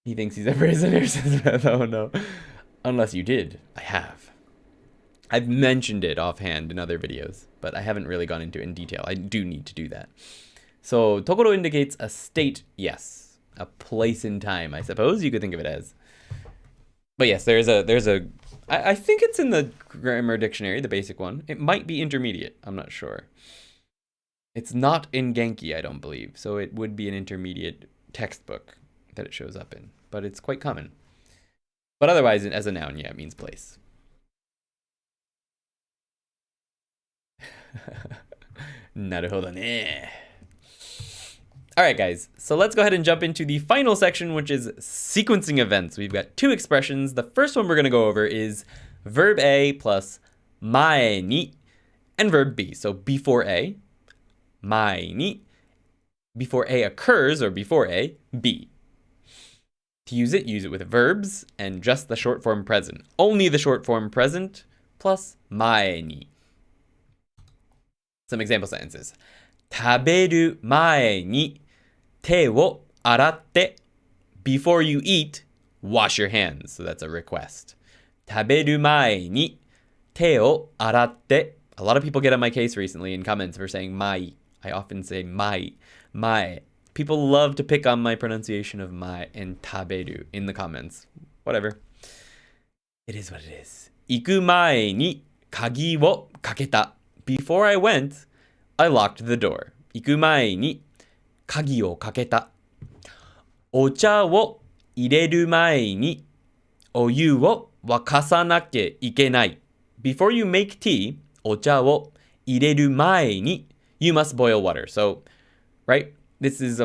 He thinks he's a prisoner, says Beth. Oh no. Unless you did. I have. I've mentioned it offhand in other videos, but I haven't really gone into it in detail. I do need to do that. So, tokoro indicates a state, yes. A place in time, I suppose you could think of it as. But yes, I think it's in the grammar dictionary, the basic one. It might be intermediate, I'm not sure. It's not in Genki, I don't believe, so it would be an intermediate textbook that it shows up in, but it's quite common. But otherwise, as a noun, yeah, it means place. Naruhodo ne. Alright guys, so let's go ahead and jump into the final section, which is sequencing events. We've got two expressions. The first one we're going to go over is verb A plus mae ni and verb be. So before A, 前に, before A occurs or before A, be. To use it with verbs and just the short form present. Only the short form present plus 前に. Some example sentences. 食べる前に手を洗って before you eat, wash your hands. So that's a request. 食べる前に手を洗って A lot of people get on my case recently in comments for saying 前. I often say 前. People love to pick on my pronunciation of 前 and 食べる in the comments. Whatever. It is what it is. 行く前に鍵をかけた. Before I went, I locked the door. 行く前に鍵をかけた. お茶を入れる前にお湯を沸かさなきゃいけない. Before you make tea, お茶を入れる前に you must boil water. So, right? This is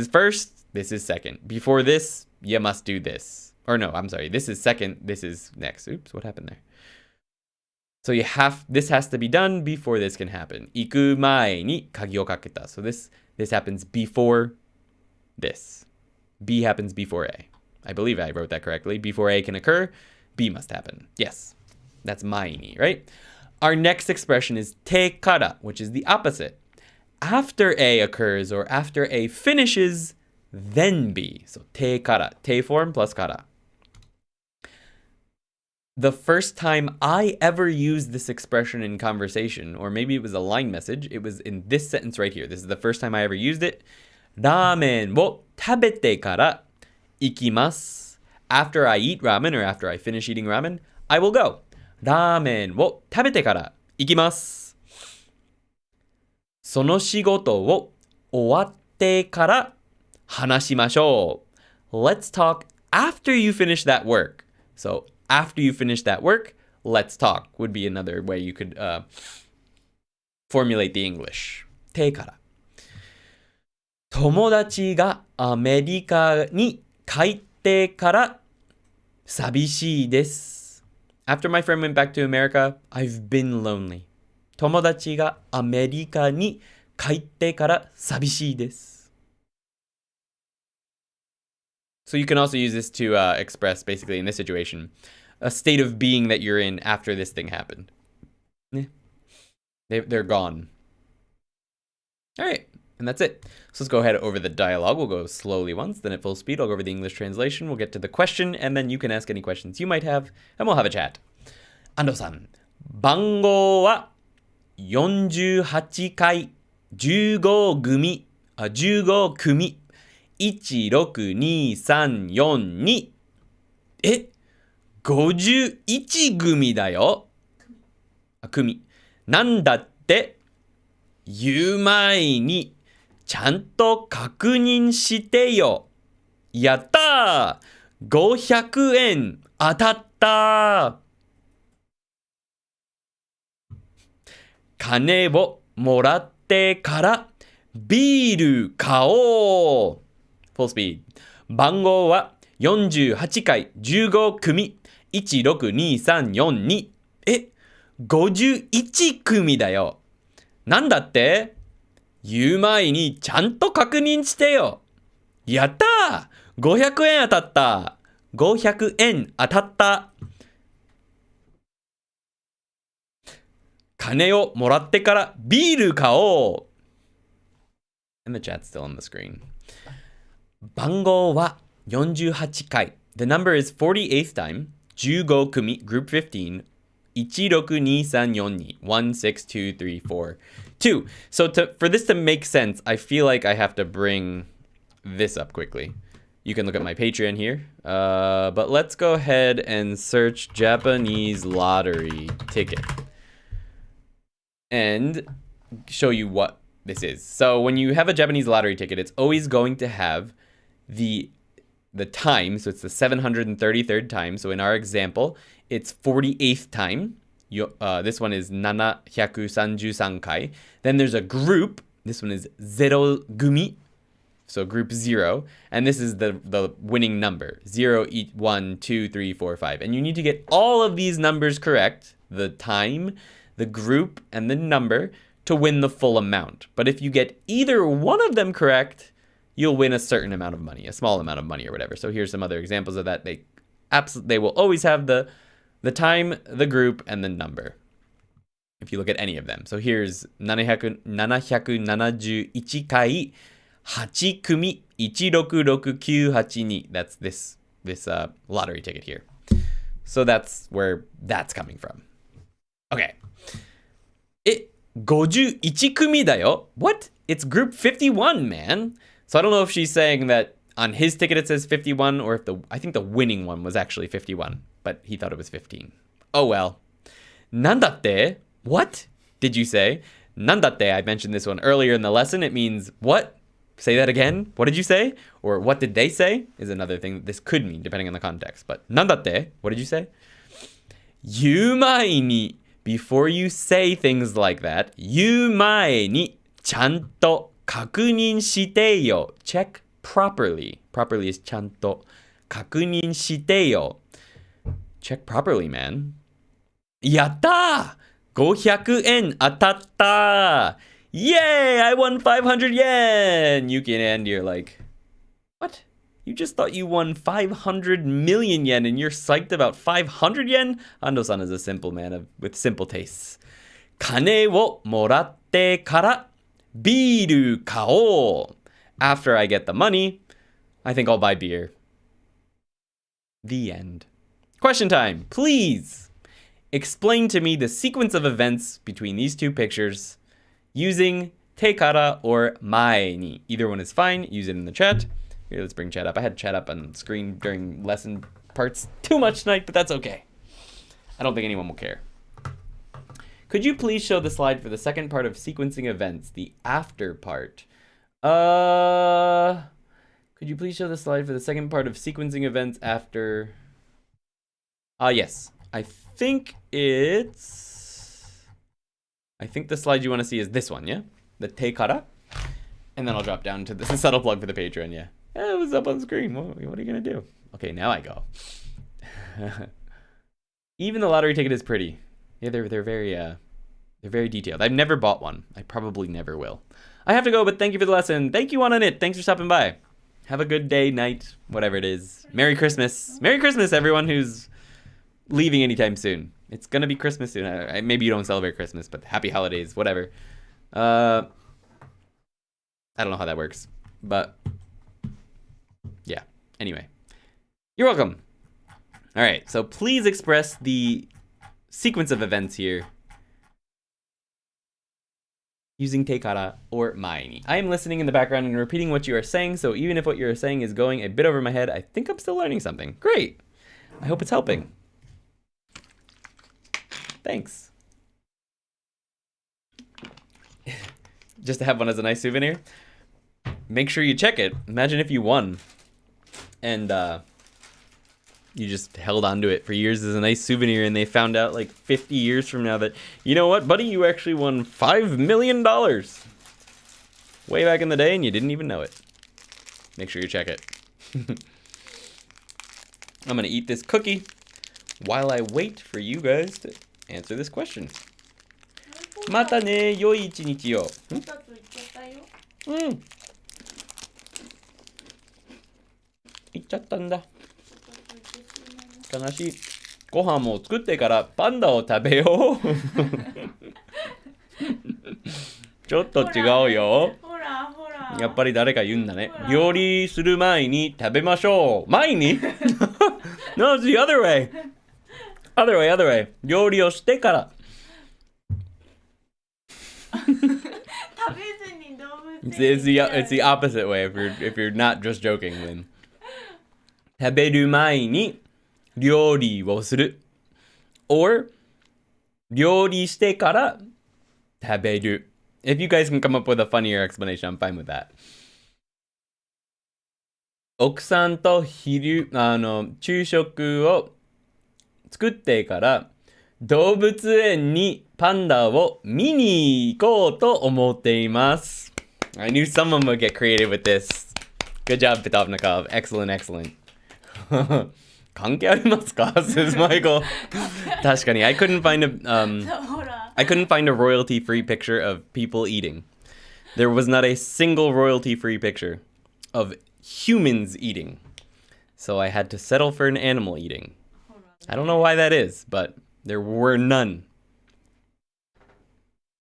first, this is second. Before this, you must do this. Or no, I'm sorry. This is second, this is next. Oops, what happened there? So this has to be done before this can happen. 行く前に鍵をかけた. So this happens before this. B happens before A. I believe I wrote that correctly. Before A can occur, B must happen. Yes, that's 前に, right? Our next expression is てから, which is the opposite. After A occurs or after A finishes, then B. So てから, て form plus から. The first time I ever used this expression in conversation, or maybe it was a line message, it was in this sentence right here. This is the first time I ever used it. ラーメンを食べてから行きます. After I eat ramen or after I finish eating ramen, I will go. ラーメンを食べてから行きます. その仕事を終わってから話しましょう. Let's talk after you finish that work. So after you finish that work, let's talk would be another way you could formulate the English. てから. 友達がアメリカに帰ってから寂しいです. After my friend went back to America, I've been lonely. 友達がアメリカに帰ってから寂しいです. So you can also use this to express, basically in this situation, a state of being that you're in after this thing happened. They're gone. All right. And that's it. So let's go ahead over the dialogue. We'll go slowly once, then at full speed. I'll go over the English translation. We'll get to the question, and then you can ask any questions you might have, and we'll have a chat. 安藤さん、番号は48回15組16234え、51組だよ。組。なんだって言う前にちゃんと確認してよ。やったー !500 円当たった金をもらってからビール買おう !Full speed. 番号は48回15組16234え、51組だよ。なんだって言う前にちゃんと確認してよ。やったー !500 円当たった !500 円当たった金をもらってからビール買おう And the chat's still on the screen. 番号は48回 The number is 48th time 15組 Group 15 16234 16234 2. So for this to make sense, I feel like I have to bring this up quickly. You can look at my Patreon here. But let's go ahead and search Japanese lottery ticket. And show you what this is. So when you have a Japanese lottery ticket, it's always going to have the time. So it's the 733rd time. So in our example, it's 48th time. This one is 733回. Then there's a group. This one is 0 gumi. So group 0. And this is the winning number. 0, 1, 2, 3, 4, 5. And you need to get all of these numbers correct. The time, the group, and the number to win the full amount. But if you get either one of them correct, you'll win a certain amount of money, a small amount of money or whatever. So here's some other examples of that. They will always have the time, the group, and the number, if you look at any of them. So here's 771回8組166982. That's this lottery ticket here. So that's where that's coming from. Okay. 51組だよ. What? It's group 51, man. So I don't know if she's saying that on his ticket it says 51, or if I think the winning one was actually 51, but he thought it was 15. Oh well. なんだって? What did you say? なんだって? I mentioned this one earlier in the lesson. It means what? Say that again. What did you say? Or what did they say? Is another thing that this could mean depending on the context. But なんだって? What did you say? 言う前に. Before you say things like that, 言う前にちゃんと確認してよ. Check properly. Properly is ちゃんと確認してよ. Check properly, man. やったー !500 円当たった Yay! I won 500 yen! Yuki and Andy are like, what? You just thought you won 500 million yen and you're psyched about 500 yen? Ando-san is a simple man with simple tastes. 金をもらってからビール買おう. After I get the money, I think I'll buy beer. The end. Question time. Please explain to me the sequence of events between these two pictures using te kara or mae ni. Either one is fine. Use it in the chat. Here, let's bring chat up. I had chat up on the screen during lesson parts too much tonight, but that's okay. I don't think anyone will care. Could you please show the slide for the second part of sequencing events, the after part? Could you please show the slide for the second part of sequencing events after? Yes. I think the slide you want to see is this one, yeah? The te kara. And then I'll drop down to this subtle plug for the Patreon, yeah. It was up on the screen. What are you going to do? Okay, now I go. Even the lottery ticket is pretty. Yeah, they're very detailed. I've never bought one. I probably never will. I have to go, but thank you for the lesson. Thank you, One on It. Thanks for stopping by. Have a good day, night, whatever it is. Merry Christmas. Merry Christmas, everyone who's leaving anytime soon. It's going to be Christmas soon. Maybe you don't celebrate Christmas, but happy holidays, whatever. I don't know how that works, but yeah. Anyway, you're welcome. All right, so please express the sequence of events here using te kara or mae ni. I am listening in the background and repeating what you are saying, so even if what you're saying is going a bit over my head, I think I'm still learning something. Great. I hope it's helping. Thanks. Just to have one as a nice souvenir. Make sure you check it. Imagine if you won and you just held on to it for years as a nice souvenir and they found out like 50 years from now that, you know what, buddy, you actually won $5 million way back in the day and you didn't even know it. Make sure you check it. I'm going to eat this cookie while I wait for you guys to answer this question. またね、良い一日を。行っちゃったんだ。悲しい。ご飯も作ってからパンダを食べよう。ちょっと違うよ。ほらほら。やっぱり誰か言うんだね。料理する前に食べましょう。前に？No, it's the other way. Other way. 料理をしてから。It's the opposite way if you're not just joking then. 食べる前に料理をする or 料理してから食べる If you guys can come up with a funnier explanation, I'm fine with that. 奥さんと昼食を作ってから動物園にパンダを見に行こうと思っています I knew someone would get creative with this. Good job, Pitovnikov. Excellent. 関係ありますか says Michael. 確かに I couldn't find a I couldn't find a royalty-free picture of people eating. There was not a single royalty-free picture of humans eating. So I had to settle for an animal eating. I don't know why that is, but there were none.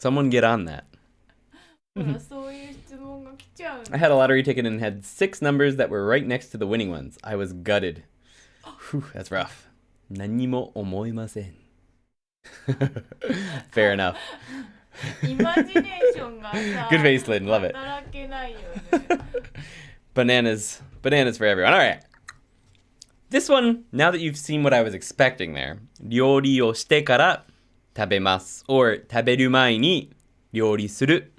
Someone get on that. I had a lottery ticket and had 6 numbers that were right next to the winning ones. I was gutted. Whew, that's rough. 何も思いません. Fair enough. Good face, Lynn. Love it. Bananas for everyone. All right. This one, now that you've seen what I was expecting there, 料理をしてから食べます or 食べる前に料理する.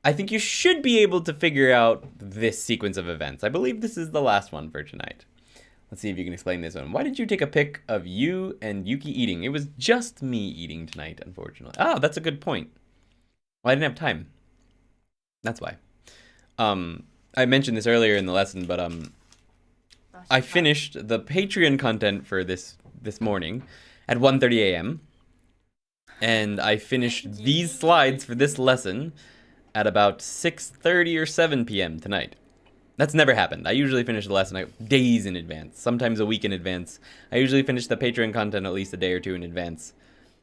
I think you should be able to figure out this sequence of events. I believe this is the last one for tonight. Let's see if you can explain this one. Why did you take a pic of you and Yuki eating? It was just me eating tonight, unfortunately. Ah, that's a good point. Well, I didn't have time. That's why. I mentioned this earlier in the lesson, but I finished the Patreon content for this morning at 1:30 a.m. And I finished these slides for this lesson at about 6:30 or 7 p.m. tonight. That's never happened. I usually finish the lesson days in advance, sometimes a week in advance. I usually finish the Patreon content at least a day or two in advance.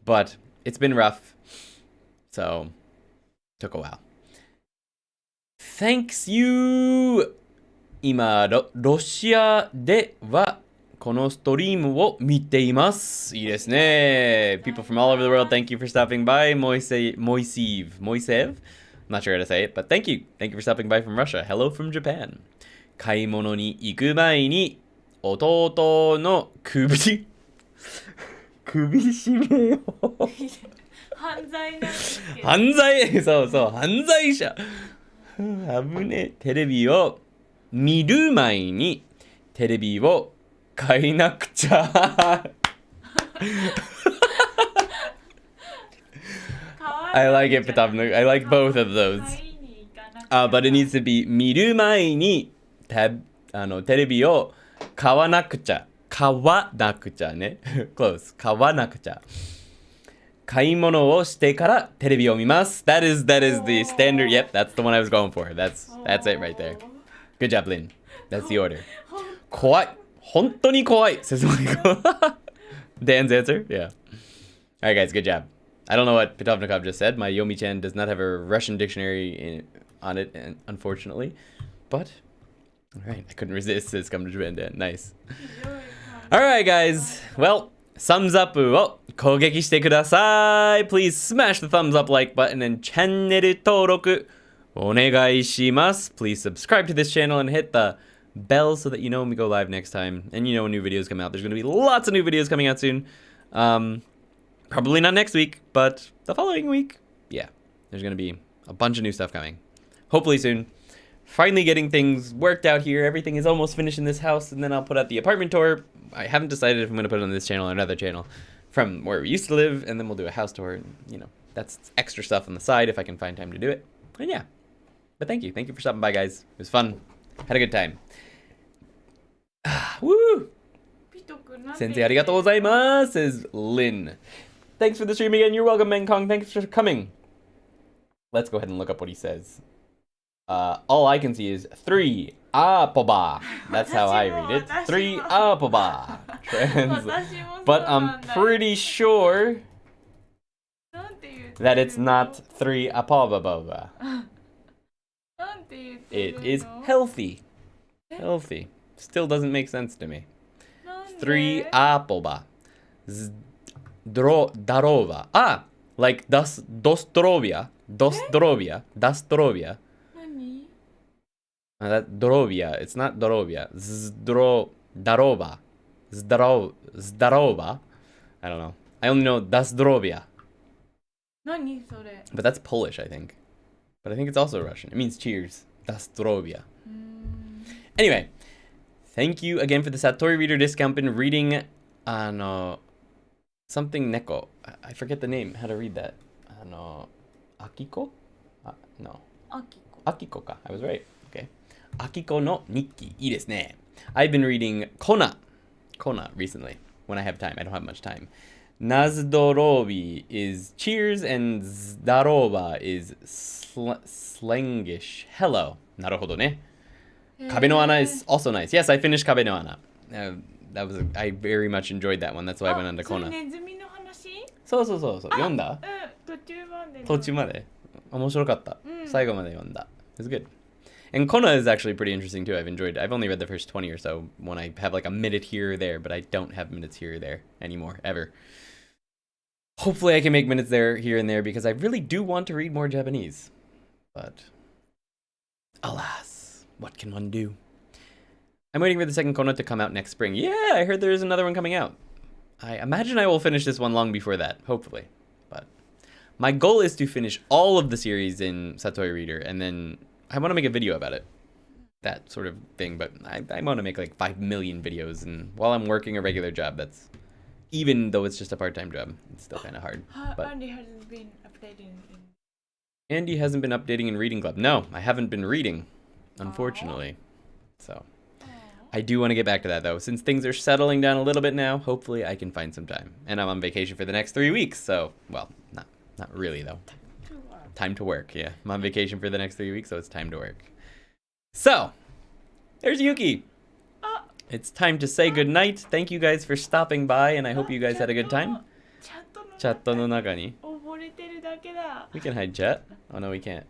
But it's been rough, so took a while. Thanks you! 今、ロシアではこのストリームを見ています。いいですね。People from all over the world, thank you for stopping by. Moisev? I'm not sure how to say it, but thank you. Thank you for stopping by from Russia. Hello from Japan. 買い物に行く前に弟の首絞めよう。犯罪なんですけど。犯罪、そうそう、犯罪者。危ねえ。テレビを見る前にテレビを買いなくちゃ。I like it, Petavnik. I like both of those. But it needs to be 見る前にテレビを買わなくちゃ。買わなくちゃね。Close. 買わなくちゃ。買い物をしてからテレビを見ます。That is the standard. Yep, that's the one I was going for. That's it right there. Good job, Lynn. That's the order. 怖い。本当に怖い。Dan's answer? Yeah. Alright, guys, good job. I don't know what Pitovnikov just said. My Yomi-chan does not have a Russian dictionary on it, unfortunately. But, alright, I couldn't resist this. Come to Japan, Dan. Nice. Alright, guys. Well, thumbs up を攻撃してください. Please smash the thumbs up like button and channel 登録お願いします. Please subscribe to this channel and hit the bell so that you know when we go live next time. And you know when new videos come out. There's going to be lots of new videos coming out soon. Probably not next week, but the following week, yeah, there's going to be a bunch of new stuff coming. Hopefully soon. Finally getting things worked out here. Everything is almost finished in this house, and then I'll put out the apartment tour. I haven't decided if I'm going to put it on this channel or another channel from where we used to live, and then we'll do a house tour. And, you know, that's extra stuff on the side if I can find time to do it. And yeah, but thank you. Thank you for stopping by, guys. It was fun. Had a good time. Woo! Sensei, arigatou gozaimasu, says Lynn. Thanks for the stream again. You're welcome, Mengkong. Thanks for coming. Let's go ahead and look up what he says. All I can see is 3 apoba. That's how I read it. 3 apoba. But I'm pretty sure that it's not 3 apoba. It is healthy. Healthy. Still doesn't make sense to me. 3 apoba. Darova. Ah, like dostrovia. Dostrovia. Dostrovia. That Dorovia. It's not Dorovia. Darova. Zdarova. I don't know. I only know Dasdrovia. But that's Polish, I think. But I think it's also Russian. It means cheers. Dasdrovia. Anyway, thank you again for the Satori Reader discount. Been reading something Neko. I forget the name. How to read that. Akiko? No. Akiko ka. I was right. Okay. Akiko no Nikki. いいですね. I've been reading Kona recently. When I have time. I don't have much time. Nazdorobi is cheers, and zdaroba is slangish. Hello. なるほどね。Kabe no ana is also nice. Yes, I finished Kabe no ana. I very much enjoyed that one. That's why I went on to Kona. ネズミの話？そうそうそうそう。読んだ？途中まで。途中まで。面白かった。最後まで読んだ。It was good. And Kona is actually pretty interesting too. I've enjoyed it. I've only read the first 20 or so when I have like a minute here or there, but I don't have minutes here or there anymore, ever. Hopefully I can make minutes there, here and there, because I really do want to read more Japanese. But alas, what can one do? I'm waiting for the second Kona to come out next spring. Yeah, I heard there's another one coming out. I imagine I will finish this one long before that, hopefully. But my goal is to finish all of the series in Satori Reader, and then I want to make a video about it. That sort of thing, but I want to make like 5 million videos, and while I'm working a regular job, that's, even though it's just a part-time job, it's still kind of hard. But Andy hasn't been updating. Andy hasn't been updating in Reading Club. No, I haven't been reading, unfortunately. So I do want to get back to that, though. Since things are settling down a little bit now, hopefully I can find some time. And I'm on vacation for the next 3 weeks, so, well, not really, though. Time to work, yeah. I'm on vacation for the next 3 weeks, so it's time to work. So, there's Yuki. It's time to say goodnight. Thank you guys for stopping by, and I hope you guys had a good time. Chat no naka ni. We can hide chat. Oh no, we can't.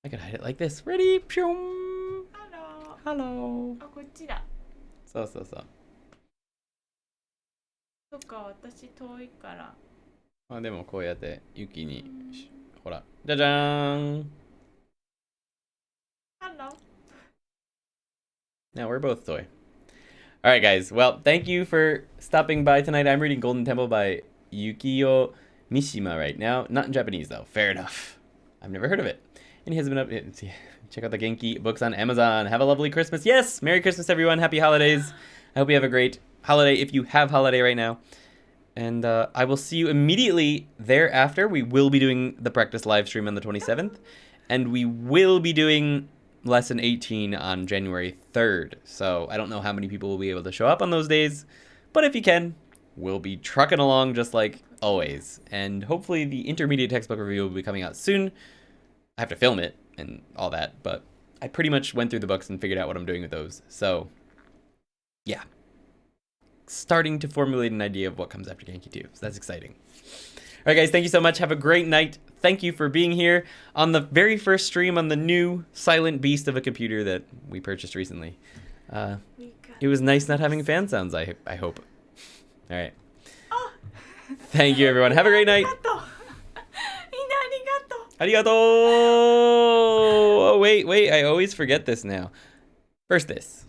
I can hide it like this. Ready? Hello. Hello. こっちだ。そうそうそう。そっか、私遠いから。まあでもこうやって雪に、ほら、じゃじゃーん。Hello. Now we're both toy. All right, guys. Well, thank you for stopping by tonight. I'm reading Golden Temple by Yukio Mishima right now. Not in Japanese, though. Fair enough. I've never heard of it. And he hasn't been up. Check out the Genki books on Amazon. Have a lovely Christmas. Yes! Merry Christmas, everyone. Happy holidays. I hope you have a great holiday if you have holiday right now. And I will see you immediately thereafter. We will be doing the practice live stream on the 27th. And we will be doing lesson 18 on January 3rd. So I don't know how many people will be able to show up on those days. But if you can, we'll be trucking along just like always. And hopefully the intermediate textbook review will be coming out soon. I have to film it and all that. But I pretty much went through the books and figured out what I'm doing with those. So yeah. Starting to formulate an idea of what comes after Genki 2. So that's exciting. All right, guys, thank you so much. Have a great night. Thank you for being here on the very first stream on the new silent beast of a computer that we purchased recently. It was nice not having fan sounds, I hope. All right. Thank you, everyone. Have a great night. Arigato. Oh, wait. I always forget this now. First this.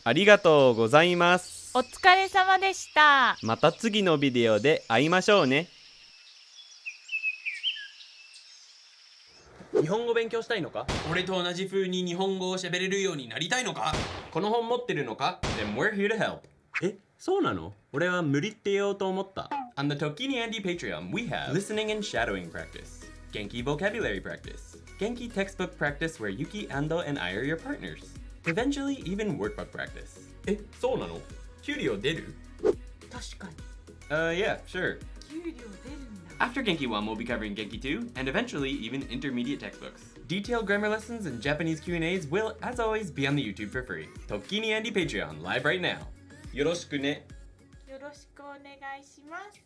ありがとうございます。お疲れ様でした。また次のビデオで会いましょうね。日本語勉強したいのか？俺と同じ風に日本語を喋れるようになりたいのか？この本持ってるのか？ Then we're here to help. え、そうなの？俺は無理って言おうと思った。On the Tokini Andy Patreon, we have listening and shadowing practice, Genki vocabulary practice, Genki textbook practice where Yuki, Ando, and I are your partners. Eventually, even workbook practice. え、そうなの？給料出る？確かに。Yeah, sure. 給料出るんだ。After Genki 1, we'll be covering Genki 2, and eventually even intermediate textbooks. Detailed grammar lessons and Japanese Q&As will, as always, be on the YouTube for free. Tokini Andy Patreon, live right now. よろしくね。よろしくお願いします。